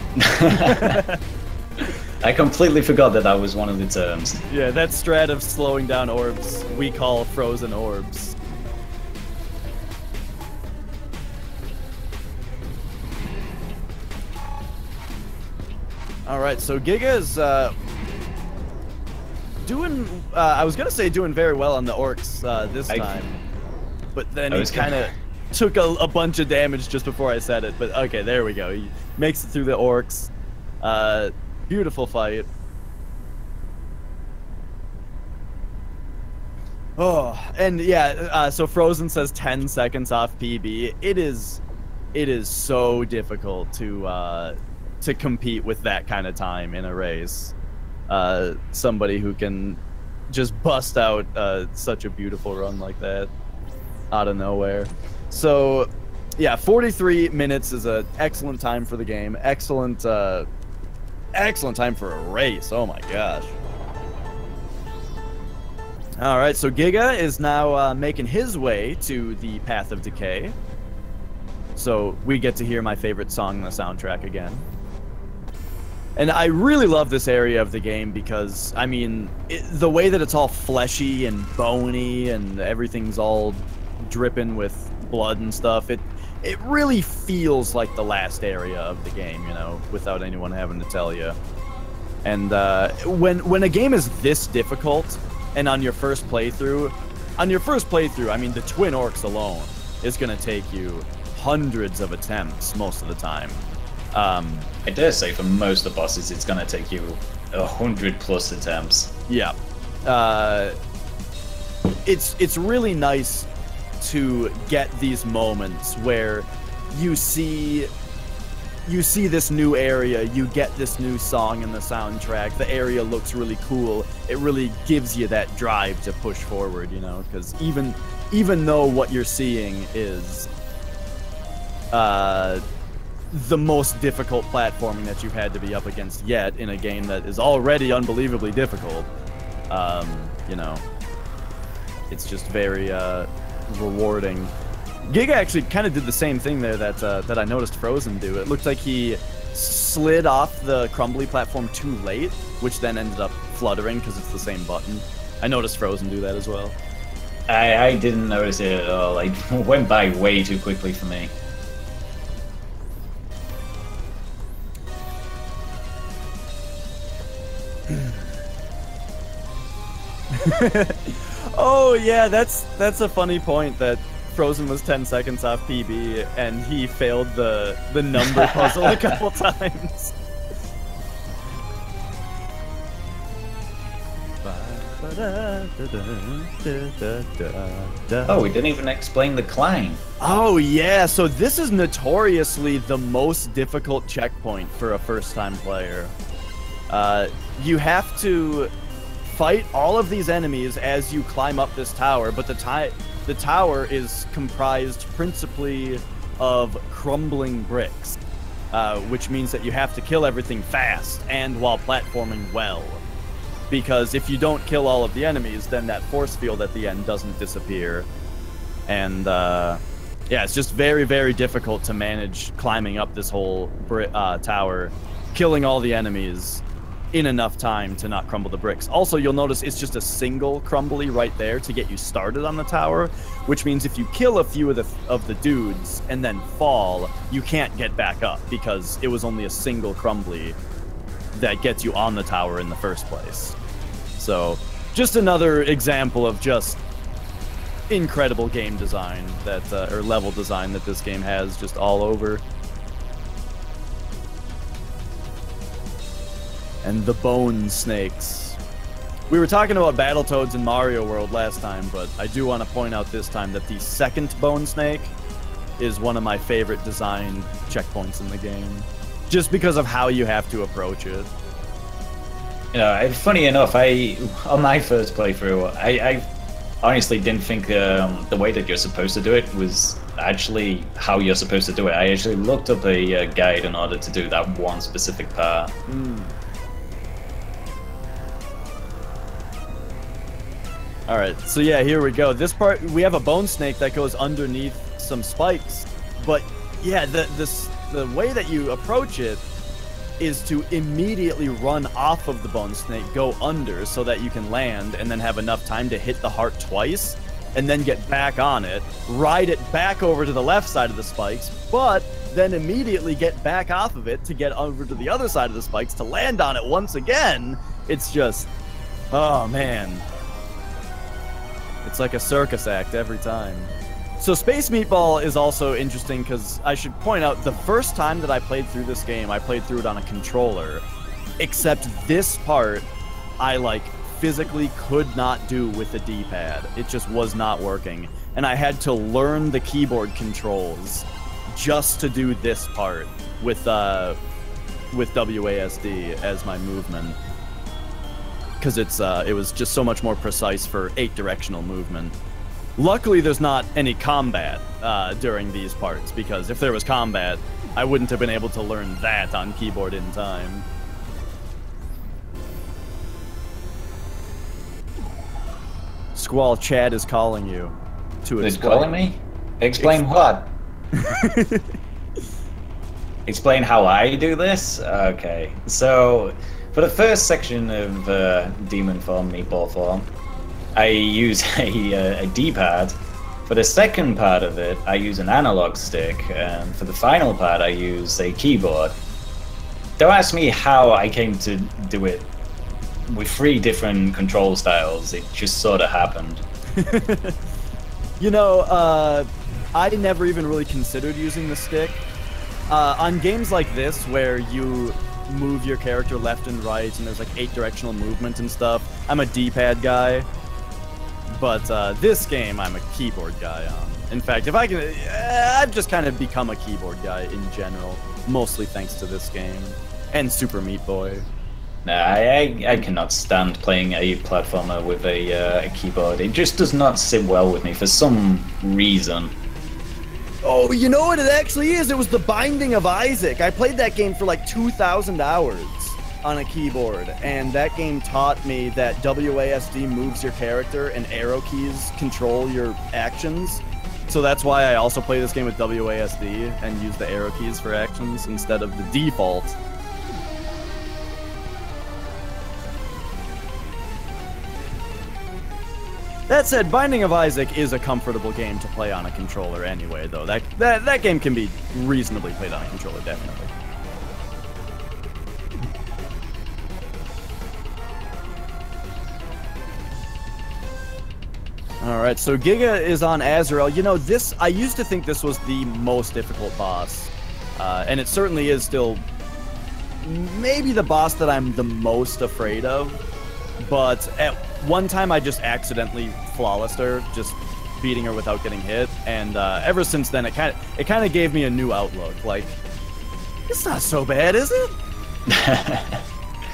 I completely forgot that was one of the terms. Yeah, that strat of slowing down orbs we call Frozen Orbs. Alright, so Giga is doing, I was gonna say doing very well on the Orcs this time, but then he kind of took a bunch of damage just before I said it, but okay, there we go. He makes it through the Orcs. Beautiful fight. Oh, and yeah, so Frozen says 10 seconds off PB. It is so difficult to compete with that kind of time in a race. Somebody who can just bust out such a beautiful run like that out of nowhere. So yeah, 43 minutes is an excellent time for the game. Excellent time for a race. Oh my gosh. All right, so Giga is now making his way to the Path of Decay. So we get to hear my favorite song on the soundtrack again. And I really love this area of the game because, I mean, the way that it's all fleshy and bony and everything's all dripping with blood and stuff, it really feels like the last area of the game, you know, without anyone having to tell you. And when a game is this difficult, and on your first playthrough, I mean, the Twin Orcs alone is going to take you hundreds of attempts most of the time. I dare say for most of the bosses, it's going to take you 100+ attempts. Yeah. It's really nice to get these moments where you see this new area, you get this new song in the soundtrack, the area looks really cool, it really gives you that drive to push forward, you know, because even though what you're seeing is the most difficult platforming that you've had to be up against yet in a game that is already unbelievably difficult, you know, it's just very rewarding. Giga actually kind of did the same thing there that I noticed Frozen do. It looked like he slid off the crumbly platform too late, which then ended up fluttering because it's the same button. I noticed Frozen do that as well. I didn't notice it at all. It went by way too quickly for me. Oh yeah, that's a funny point that Frozen was 10 seconds off PB and he failed the number puzzle a couple times. Oh, we didn't even explain the climb. Oh yeah, so this is notoriously the most difficult checkpoint for a first-time player. You have to fight all of these enemies as you climb up this tower, but the tower is comprised principally of crumbling bricks, which means that you have to kill everything fast and while platforming well. Because if you don't kill all of the enemies, then that force field at the end doesn't disappear. And yeah, it's just very, very difficult to manage climbing up this whole tower, killing all the enemies in enough time to not crumble the bricks. Also, you'll notice it's just a single crumbly right there to get you started on the tower, which means if you kill a few of the dudes and then fall, you can't get back up because it was only a single crumbly that gets you on the tower in the first place. So, just another example of just incredible game design that, or level design that this game has just all over. And the bone snakes. We were talking about Battletoads in Mario World last time, but I do want to point out this time that the second bone snake is one of my favorite design checkpoints in the game, just because of how you have to approach it. You know, funny enough, on my first playthrough, I honestly didn't think the way that you're supposed to do it was actually how you're supposed to do it. I actually looked up a guide in order to do that one specific part. Alright, so yeah, here we go. This part, we have a bone snake that goes underneath some spikes. But yeah, the way that you approach it is to immediately run off of the bone snake, go under so that you can land, and then have enough time to hit the heart twice, and then get back on it, ride it back over to the left side of the spikes, but then immediately get back off of it to get over to the other side of the spikes to land on it once again. It's just, oh man. It's like a circus act every time. So Space Meatball is also interesting because I should point out the first time that I played through this game, I played through it on a controller, except this part I like physically could not do with the D-pad. It just was not working. And I had to learn the keyboard controls just to do this part with WASD as my movement. Because it was just so much more precise for 8-directional movement. Luckily, there's not any combat during these parts, because if there was combat, I wouldn't have been able to learn that on keyboard in time. Squall, Chad is calling you to explain. It's calling me? Explain what? Explain how I do this? Okay, so for the first section of Demon Form, Meatball Form, I use a D-pad. For the second part of it, I use an analog stick, and for the final part, I use a keyboard. Don't ask me how I came to do it with 3 different control styles. It just sort of happened. You know, I never even really considered using the stick. On games like this, where you move your character left and right, and there's like 8-directional movement and stuff, I'm a D-pad guy. But this game, I'm a keyboard guy on. In fact, if I can, I've just kind of become a keyboard guy in general, mostly thanks to this game and Super Meat Boy. Nah, I cannot stand playing a platformer with a keyboard. It just does not sit well with me for some reason. Oh, you know what it actually is? It was The Binding of Isaac. I played that game for like 2,000 hours on a keyboard, and that game taught me that WASD moves your character and arrow keys control your actions. So that's why I also play this game with WASD and use the arrow keys for actions instead of the default. That said, Binding of Isaac is a comfortable game to play on a controller anyway, though. That game can be reasonably played on a controller, definitely. Alright, so Giga is on Ezreal. You know, this, I used to think this was the most difficult boss. And it certainly is still maybe the boss that I'm the most afraid of. But at one time I just accidentally flawlessed her, just beating her without getting hit. And ever since then, it kind of gave me a new outlook. Like, it's not so bad, is it?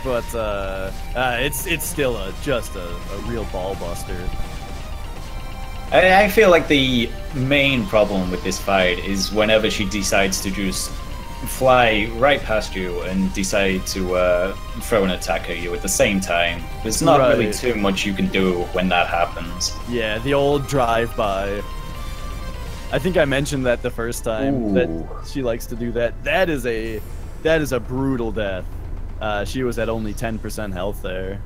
But it's still just a real ball buster. I feel like the main problem with this fight is whenever she decides to just fly right past you and decide to throw an attack at you at the same time. There's not really too much you can do when that happens. Yeah, the old drive-by. I think I mentioned that the first time, that she likes to do that. That is a brutal death. She was at only 10% health there.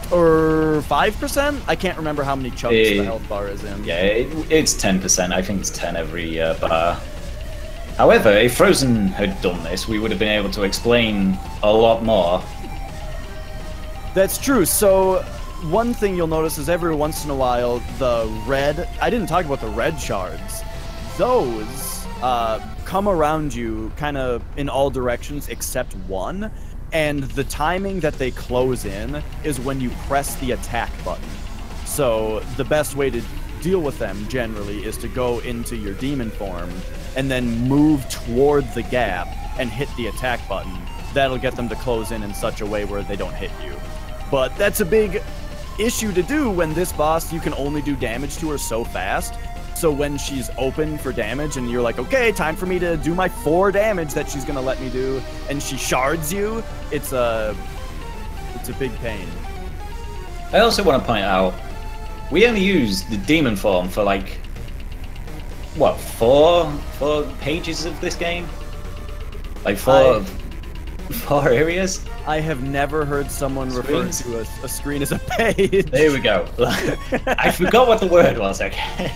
Or 5%? I can't remember how many chunks the health bar is in. Yeah, it's 10%. I think it's 10 every bar. However, if Frozen had done this, we would have been able to explain a lot more. That's true. So, one thing you'll notice is every once in a while, the red... I didn't talk about the red shards. Those come around you kind of in all directions except one. And the timing that they close in is when you press the attack button. So the best way to deal with them generally is to go into your demon form and then move toward the gap and hit the attack button. That'll get them to close in such a way where they don't hit you. But that's a big issue to do when this boss, you can only do damage to her so fast. So when she's open for damage and you're like, okay, time for me to do my 4 damage that she's gonna let me do, and she shards you, it's a big pain. I also want to point out, we only used the demon form for like, what, 4 pages of this game? Like 4 areas? I have never heard someone refer to a screen as a page. There we go. I forgot what the word was, okay.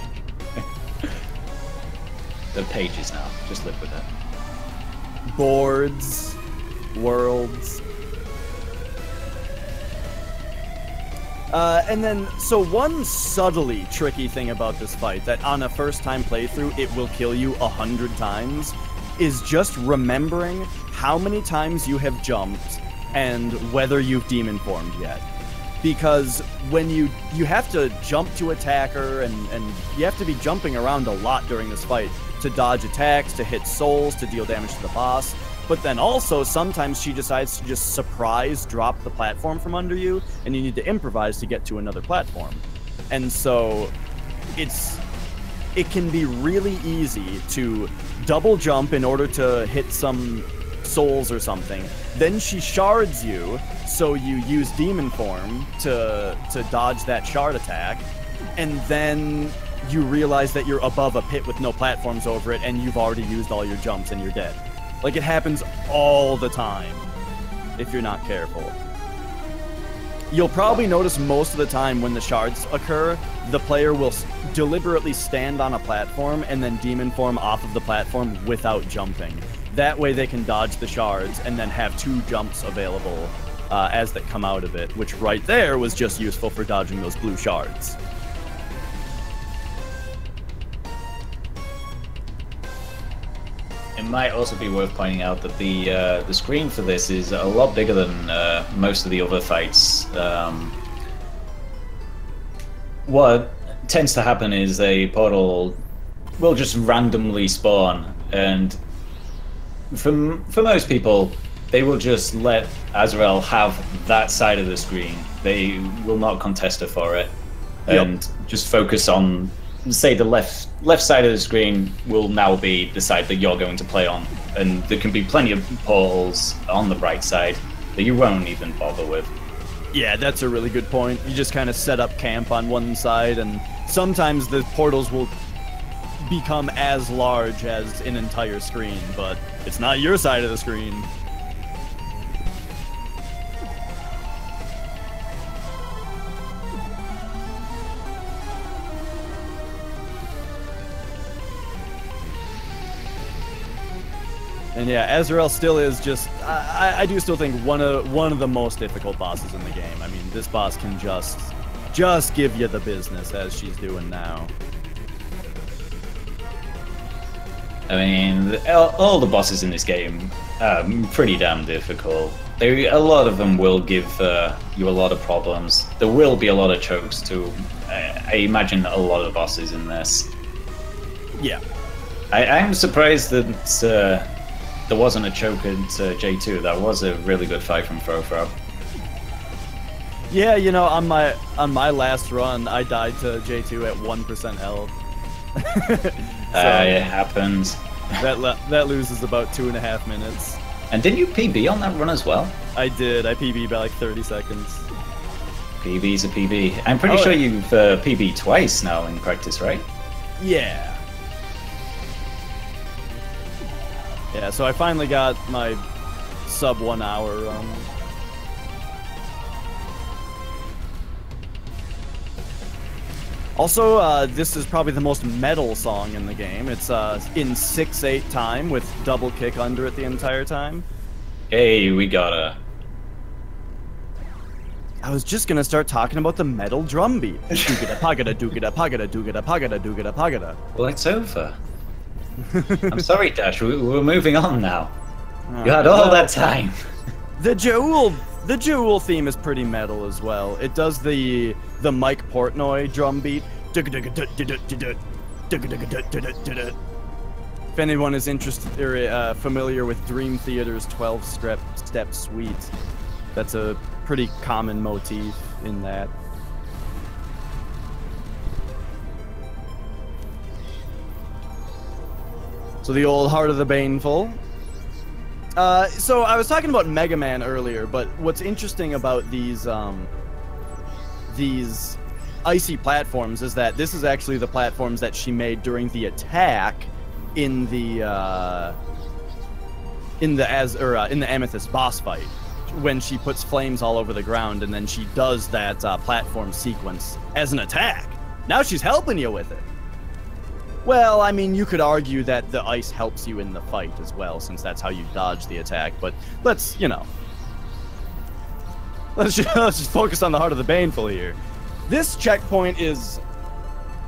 The pages now. Just live with it. Boards, worlds. And then, so one subtly tricky thing about this fight that on a first-time playthrough it will kill you 100 times is just remembering how many times you have jumped and whether you've demon formed yet. Because when you have to jump to attack her, and you have to be jumping around a lot during this fight to dodge attacks, to hit souls, to deal damage to the boss. But then also, sometimes she decides to just surprise drop the platform from under you, and you need to improvise to get to another platform. And so, it can be really easy to double jump in order to hit some souls or something. Then she shards you, so you use demon form to dodge that shard attack, and then you realize that you're above a pit with no platforms over it, and you've already used all your jumps and you're dead. Like, it happens all the time if you're not careful. You'll probably notice most of the time when the shards occur, the player will deliberately stand on a platform and then demon form off of the platform without jumping. That way they can dodge the shards and then have 2 jumps available as they come out of it, which right there was just useful for dodging those blue shards. It might also be worth pointing out that the screen for this is a lot bigger than most of the other fights. What tends to happen is a portal will just randomly spawn, and for most people, they will just let Ezreal have that side of the screen. They will not contest her for it, and just focus on, say, the left side of the screen will now be the side that you're going to play on, and there can be plenty of portals on the right side that you won't even bother with. Yeah, that's a really good point. You just kind of set up camp on one side, and sometimes the portals will become as large as an entire screen, but it's not your side of the screen. And yeah, Ezreal still is just, I do still think one of the most difficult bosses in the game. I mean, this boss can just give you the business as she's doing now. I mean, all the bosses in this game are pretty damn difficult. A lot of them will give you a lot of problems. There will be a lot of chokes too. I imagine a lot of bosses in this. Yeah. I'm surprised that there wasn't a choke at J2. That was a really good fight from Fro. Yeah, you know, on my last run, I died to J2 at 1% health. It happens. That loses about 2.5 minutes. And didn't you PB on that run as well? I did. I PB by like 30 seconds. PB's a PB. I'm pretty sure you've PB twice now in practice, right? Yeah. Yeah, so I finally got my sub 1 hour run. Also, this is probably the most metal song in the game. It's in 6/8 time with double kick under it the entire time. Hey, we gotta. I was just gonna start talking about the metal drum beat. Doogada pagada doogada pagada doogada pagada doogada pagada. Well, it's over. I'm sorry, Dash. We're moving on now. You had all that time. The Jewel theme is pretty metal as well. It does the Mike Portnoy drum beat. If anyone is interested or familiar with Dream Theater's 12-step suite, that's a pretty common motif in that. So the old Heart of the Baneful. So I was talking about Mega Man earlier, but what's interesting about these icy platforms is that this is actually the platforms that she made during the attack in the Amethyst boss fight, when she puts flames all over the ground and then she does that platform sequence as an attack. Now she's helping you with it. Well, I mean, you could argue that the ice helps you in the fight as well, since that's how you dodge the attack, but let's just focus on the Heart of the Baneful here. This checkpoint is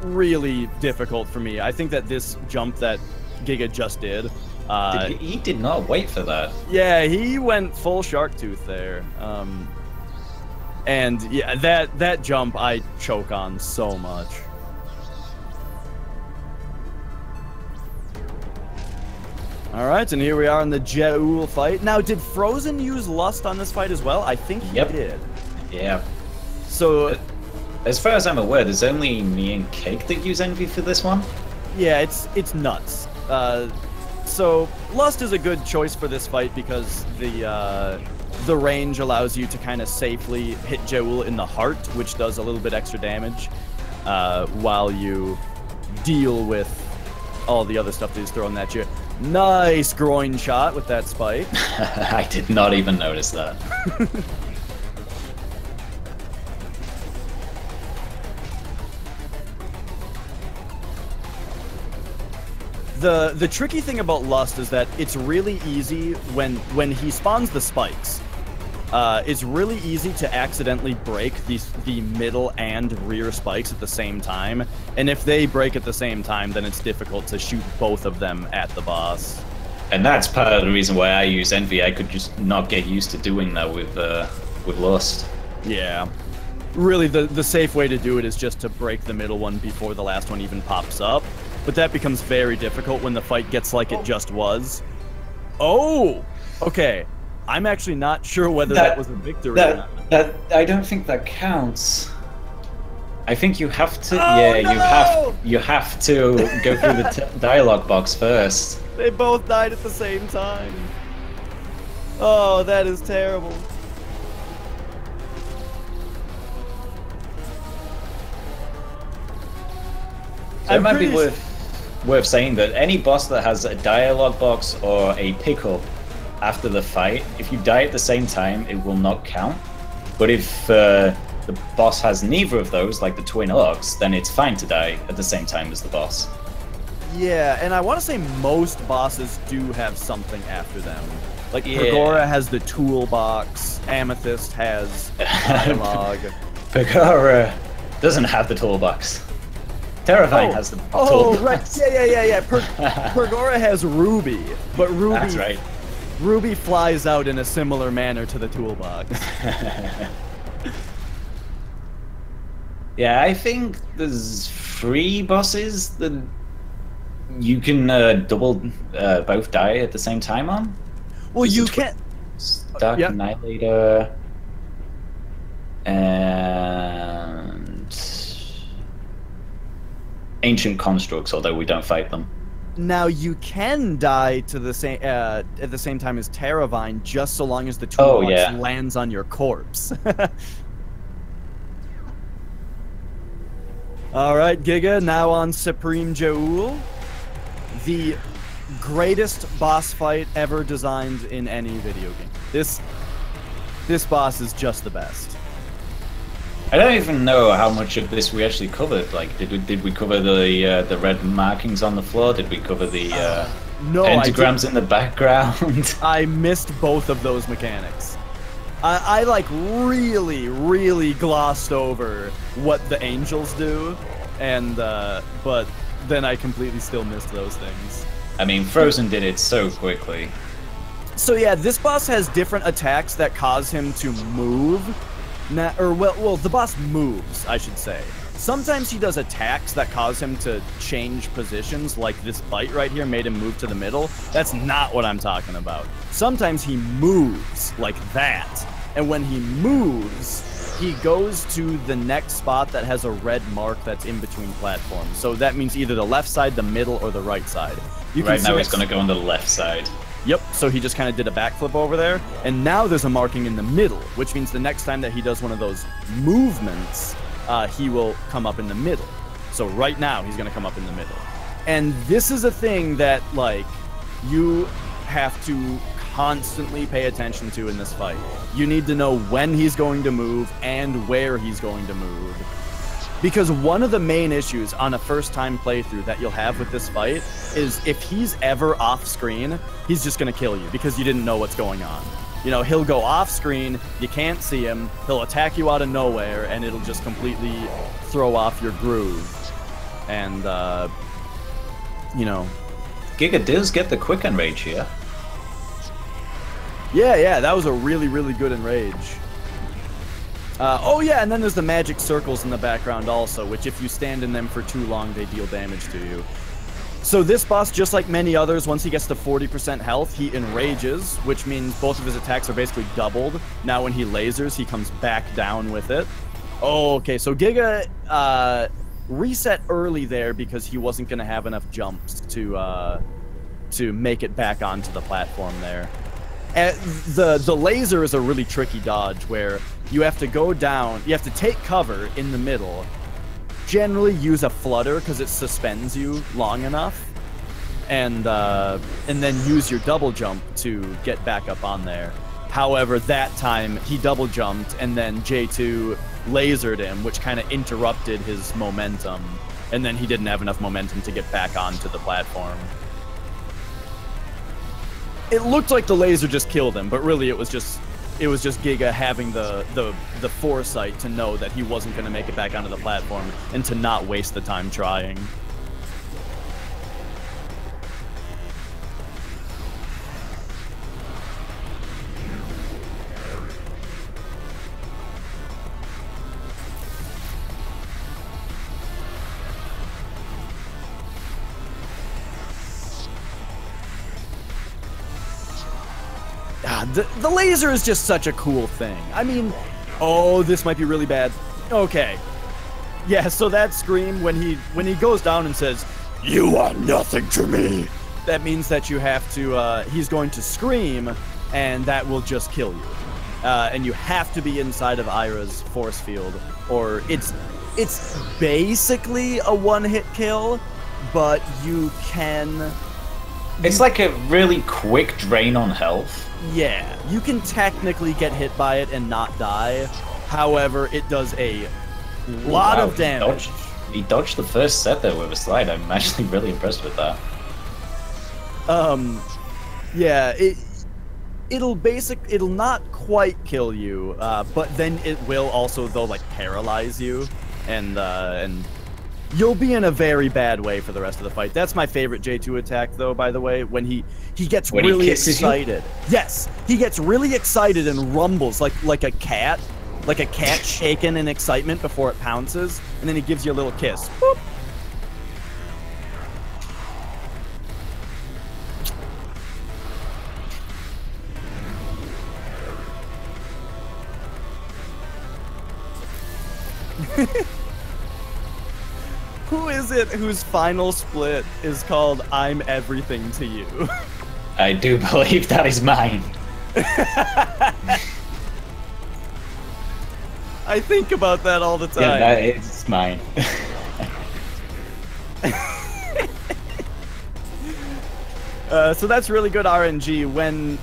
really difficult for me. I think that this jump that Giga just did... he did not wait for that. Yeah, he went full shark tooth there. And yeah, that jump I choke on so much. Alright, and here we are in the Je'ul fight. Now, did Frozen use Lust on this fight as well? I think he did. Yeah. So... as far as I'm aware, there's only me and Cake that use Envy for this one. Yeah, it's nuts. So, Lust is a good choice for this fight because the range allows you to kind of safely hit Je'ul in the heart, which does a little bit extra damage, while you deal with all the other stuff that he's throwing at you. Nice groin shot with that spike. I did not even notice that. The tricky thing about Lust is that it's really easy when he spawns the spikes. It's really easy to accidentally break the middle and rear spikes at the same time, and if they break at the same time, then it's difficult to shoot both of them at the boss. And that's part of the reason why I use Envy. I could just not get used to doing that with Lust. Yeah. Really, the safe way to do it is just to break the middle one before the last one even pops up, but that becomes very difficult when the fight gets like it just was. Oh! Okay. I'm actually not sure whether that was a victory or not. I don't think that counts. I think you have to. Oh, yeah, no! you have to go through the dialogue box first. They both died at the same time. Oh, that is terrible. So it might be worth saying that any boss that has a dialogue box or a pickup after the fight, if you die at the same time, it will not count. But if the boss has neither of those, like the twin Orcs, then it's fine to die at the same time as the boss. Yeah, and I want to say most bosses do have something after them. Like, Purgora has the toolbox, Amethyst has dialogue. Purgora doesn't have the toolbox. Terravine has the toolbox. Oh, right. Yeah. Purgora has Ruby, but Ruby... That's right. Ruby flies out in a similar manner to the toolbox. Yeah, I think there's 3 bosses that you can both die at the same time on. Well, you can't... Dark Annihilator and Ancient Constructs, although we don't fight them. Now you can die to the same at the same time as Terravine, just so long as the toolbox lands on your corpse. All right, Giga, now on Supreme Je'ul, the greatest boss fight ever designed in any video game. This boss is just the best. I don't even know how much of this we actually covered. Like, did we cover the red markings on the floor? Did we cover the pentagrams in the background? I missed both of those mechanics. I like really glossed over what the angels do, and but then I completely still missed those things. I mean, Frozen did it so quickly. So yeah, this boss has different attacks that cause him to move. Well, the boss moves, I should say. Sometimes he does attacks that cause him to change positions, like this bite right here made him move to the middle. That's not what I'm talking about. Sometimes he moves like that, and when he moves, he goes to the next spot that has a red mark that's in between platforms. So that means either the left side, the middle, or the right side. Right now he's going to go on the left side. Yep, so he just kind of did a backflip over there, and now there's a marking in the middle, which means the next time that he does one of those movements, he will come up in the middle. So right now, he's going to come up in the middle. And this is a thing that, like, you have to constantly pay attention to in this fight. You need to know when he's going to move and where he's going to move. Because one of the main issues on a first-time playthrough that you'll have with this fight is if he's ever off-screen, he's just going to kill you because you didn't know what's going on. You know, he'll go off-screen, you can't see him, he'll attack you out of nowhere, and it'll just completely throw off your groove. And, you know... Giga does get the quick enrage here. Yeah, that was a really, really good enrage. Oh yeah, and then there's the magic circles in the background also, which if you stand in them for too long, they deal damage to you. So this boss, just like many others, once he gets to 40% health, he enrages, which means both of his attacks are basically doubled. Now when he lasers, he comes back down with it. Oh, okay, so Giga reset early there because he wasn't going to have enough jumps to make it back onto the platform there. The laser is a really tricky dodge where you have to go down, you have to take cover in the middle, generally use a flutter because it suspends you long enough, and then use your double jump to get back up on there. However, that time he double jumped and then J2 lasered him, which kind of interrupted his momentum, and then he didn't have enough momentum to get back onto the platform. It looked like the laser just killed him, but really it was just Giga having the foresight to know that he wasn't going to make it back onto the platform and to not waste the time trying. The laser is just such a cool thing. I mean, oh, this might be really bad. Okay. Yeah, so that scream, when he goes down and says, "You are nothing to me," that means that you have to, he's going to scream, and that will just kill you. And you have to be inside of Ira's force field, or it's basically a one-hit kill, but you can... It's like a really quick drain on health. Yeah, you can technically get hit by it and not die. However, it does a lot of damage. He dodged the first set there with a slide. I'm actually really impressed with that. Yeah, it'll not quite kill you, but then it will also, though, like, paralyze you, and you'll be in a very bad way for the rest of the fight. That's my favorite J2 attack, though, by the way, when he gets really excited. Yes, he gets really excited and rumbles like a cat shaken in excitement before it pounces, and then he gives you a little kiss. Boop. Who is it whose final split is called "I'm everything to you"? I do believe that is mine. I think about that all the time. Yeah, that is mine. So that's really good RNG. When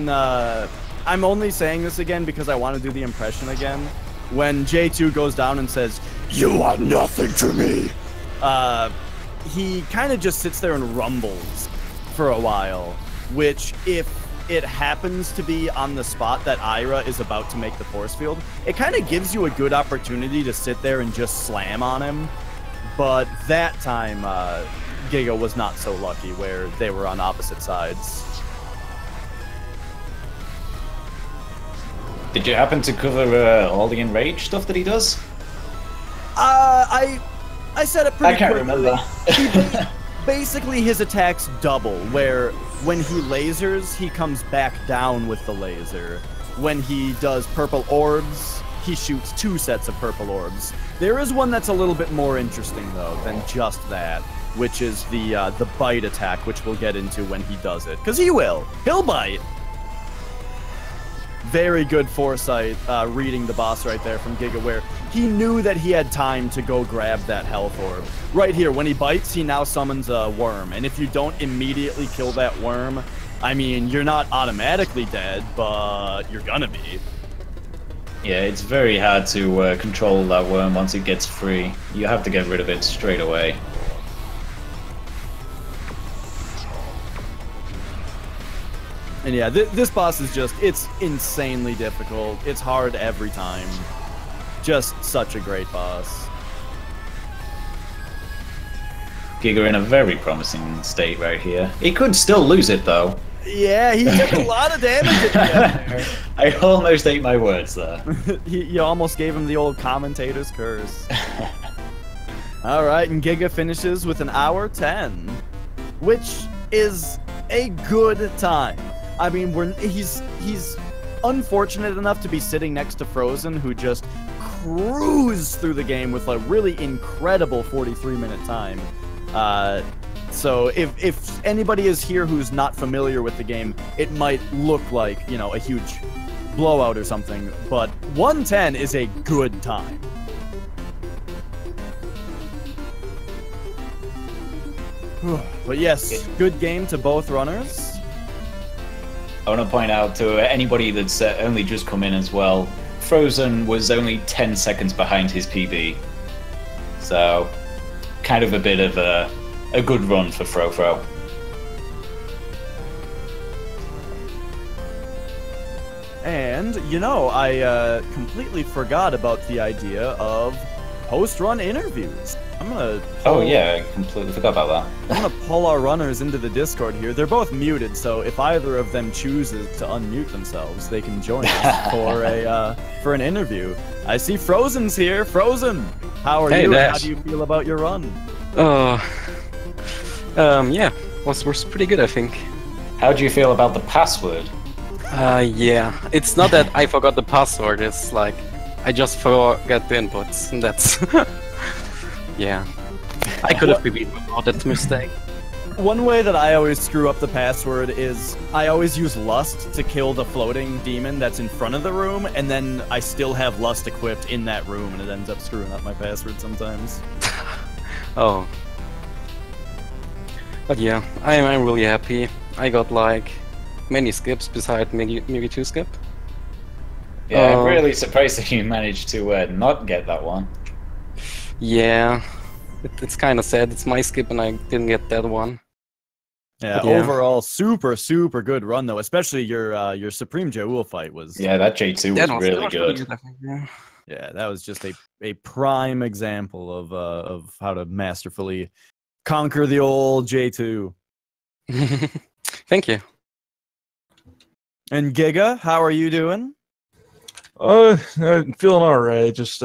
I'm only saying this again because I want to do the impression again. When J2 goes down and says, "You are nothing to me," he kind of just sits there and rumbles for a while, which, if it happens to be on the spot that Ira is about to make the force field, it kind of gives you a good opportunity to sit there and just slam on him. But that time, Giga was not so lucky, where they were on opposite sides. Did you happen to cover all the enrage stuff that he does? I said it pretty quickly. I can't remember. Basically, his attacks double, where when he lasers, he comes back down with the laser. When he does purple orbs, he shoots 2 sets of purple orbs. There is one that's a little bit more interesting, though, than just that, which is the bite attack, which we'll get into when he does it. Because he will. He'll bite. Very good foresight reading the boss right there from Giga, where he knew that he had time to go grab that health orb. Right here, when he bites, he now summons a worm. And if you don't immediately kill that worm, I mean, you're not automatically dead, but you're gonna be. Yeah, it's very hard to control that worm once it gets free. You have to get rid of it straight away. And yeah, this boss is just, it's insanely difficult. It's hard every time. Just such a great boss. Giga in a very promising state right here. He could still lose it, though. Yeah, he took a lot of damage at the end there. I almost ate my words there. You almost gave him the old commentator's curse. Alright, and Giga finishes with an hour 10, which is a good time. I mean, he's unfortunate enough to be sitting next to Frozen, who just cruised through the game with a really incredible 43-minute time. So if anybody is here who's not familiar with the game, it might look like, you know, a huge blowout or something, but 110 is a good time. But yes, good game to both runners. I want to point out to anybody that's only just come in as well, Frozen was only 10 seconds behind his PB. So, kind of a bit of a good run for Frofro. And, you know, I completely forgot about the idea of post-run interviews. I'm gonna Oh yeah, I completely forgot about that. I'm gonna pull our runners into the Discord here. They're both muted, so if either of them chooses to unmute themselves, they can join us for an interview. I see Frozen's here. Frozen, how are you? Dash. How do you feel about your run? Yeah, was pretty good, I think. How do you feel about the password? Yeah, it's not that I forgot the password. It's like I just forgot the inputs, and that's yeah. I could have beaten without that mistake. One way that I always screw up the password is I always use Lust to kill the floating demon that's in front of the room, and then I still have Lust equipped in that room, and it ends up screwing up my password sometimes. Oh. But yeah, I'm really happy. I got like many skips beside Migi 2 skip. Yeah, I'm really surprised that you managed to not get that one. Yeah, it's kind of sad. It's my skip and I didn't get that one. Yeah, overall, super good run though. Especially your Supreme Jaul fight was. Yeah, that J2 was really good. Yeah, that was just a prime example of how to masterfully conquer the old J2. Thank you. And Giga, how are you doing? I'm feeling alright. Just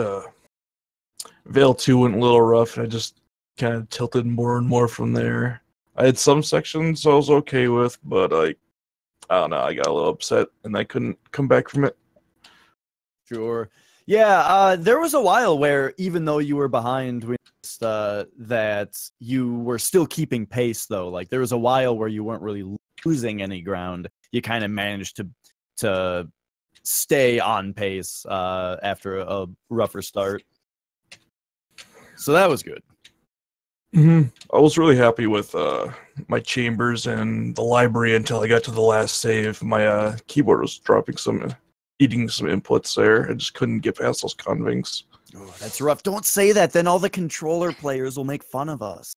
Veil 2 went a little rough, and I just kind of tilted more and more from there. I had some sections I was okay with, but I don't know, I got a little upset, and I couldn't come back from it. Sure. Yeah, there was a while where even though you were behind, that you were still keeping pace, though. Like, there was a while where you weren't really losing any ground. You kind of managed to stay on pace after a rougher start. So that was good. I was really happy with my chambers and the library until I got to the last save. My keyboard was eating some inputs there. I just couldn't get past those convings. Oh, that's rough. Don't say that. Then all the controller players will make fun of us.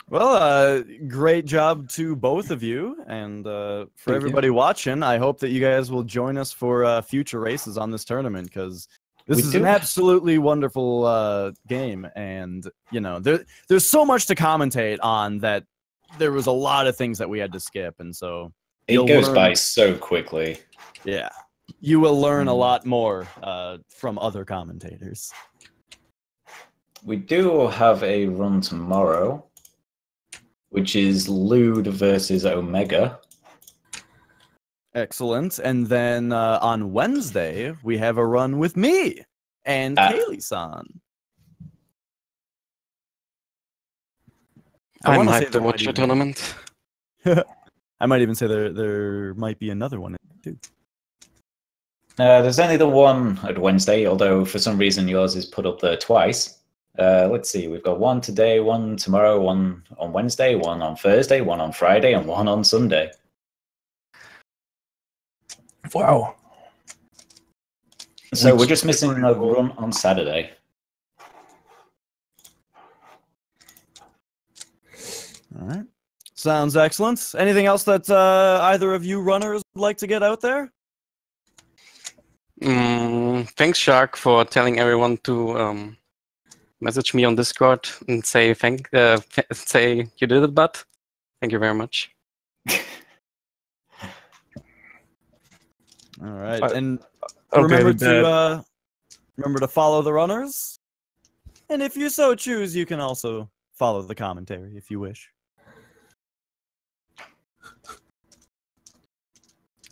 Well, great job to both of you, and for everybody watching, I hope that you guys will join us for future races on this tournament, because this is an absolutely wonderful game, and you know, there's so much to commentate on that there was a lot of things that we had to skip, and so it goes by so quickly. Yeah, you will learn a lot more from other commentators. We do have a run tomorrow, which is Lude versus Omega. Excellent. And then on Wednesday, we have a run with me and Kaylee-san. I wanna say might there watch might a even- tournament. I might even say there might be another one too. There's only the one at Wednesday, although for some reason yours is put up there twice. Let's see, we've got one today, one tomorrow, one on Wednesday, one on Thursday, one on Friday, and one on Sunday. Wow. So we're just missing a run on Saturday. All right. Sounds excellent. Anything else that either of you runners would like to get out there? Thanks, Shark, for telling everyone to message me on Discord and say say you did it, but thank you very much. All right. I- And Okay, remember the to follow the runners. And if you so choose, you can also follow the commentary if you wish.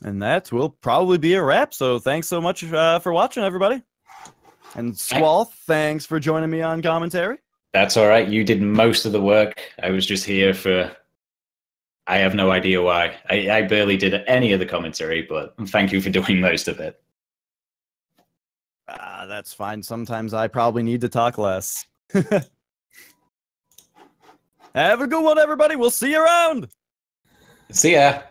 And that will probably be a wrap. So thanks so much for watching, everybody. And Squall, thanks for joining me on commentary. That's all right. You did most of the work. I was just here for... I have no idea why. I barely did any of the commentary, but thank you for doing most of it. That's fine. Sometimes I probably need to talk less. Have a good one, everybody. We'll see you around. See ya.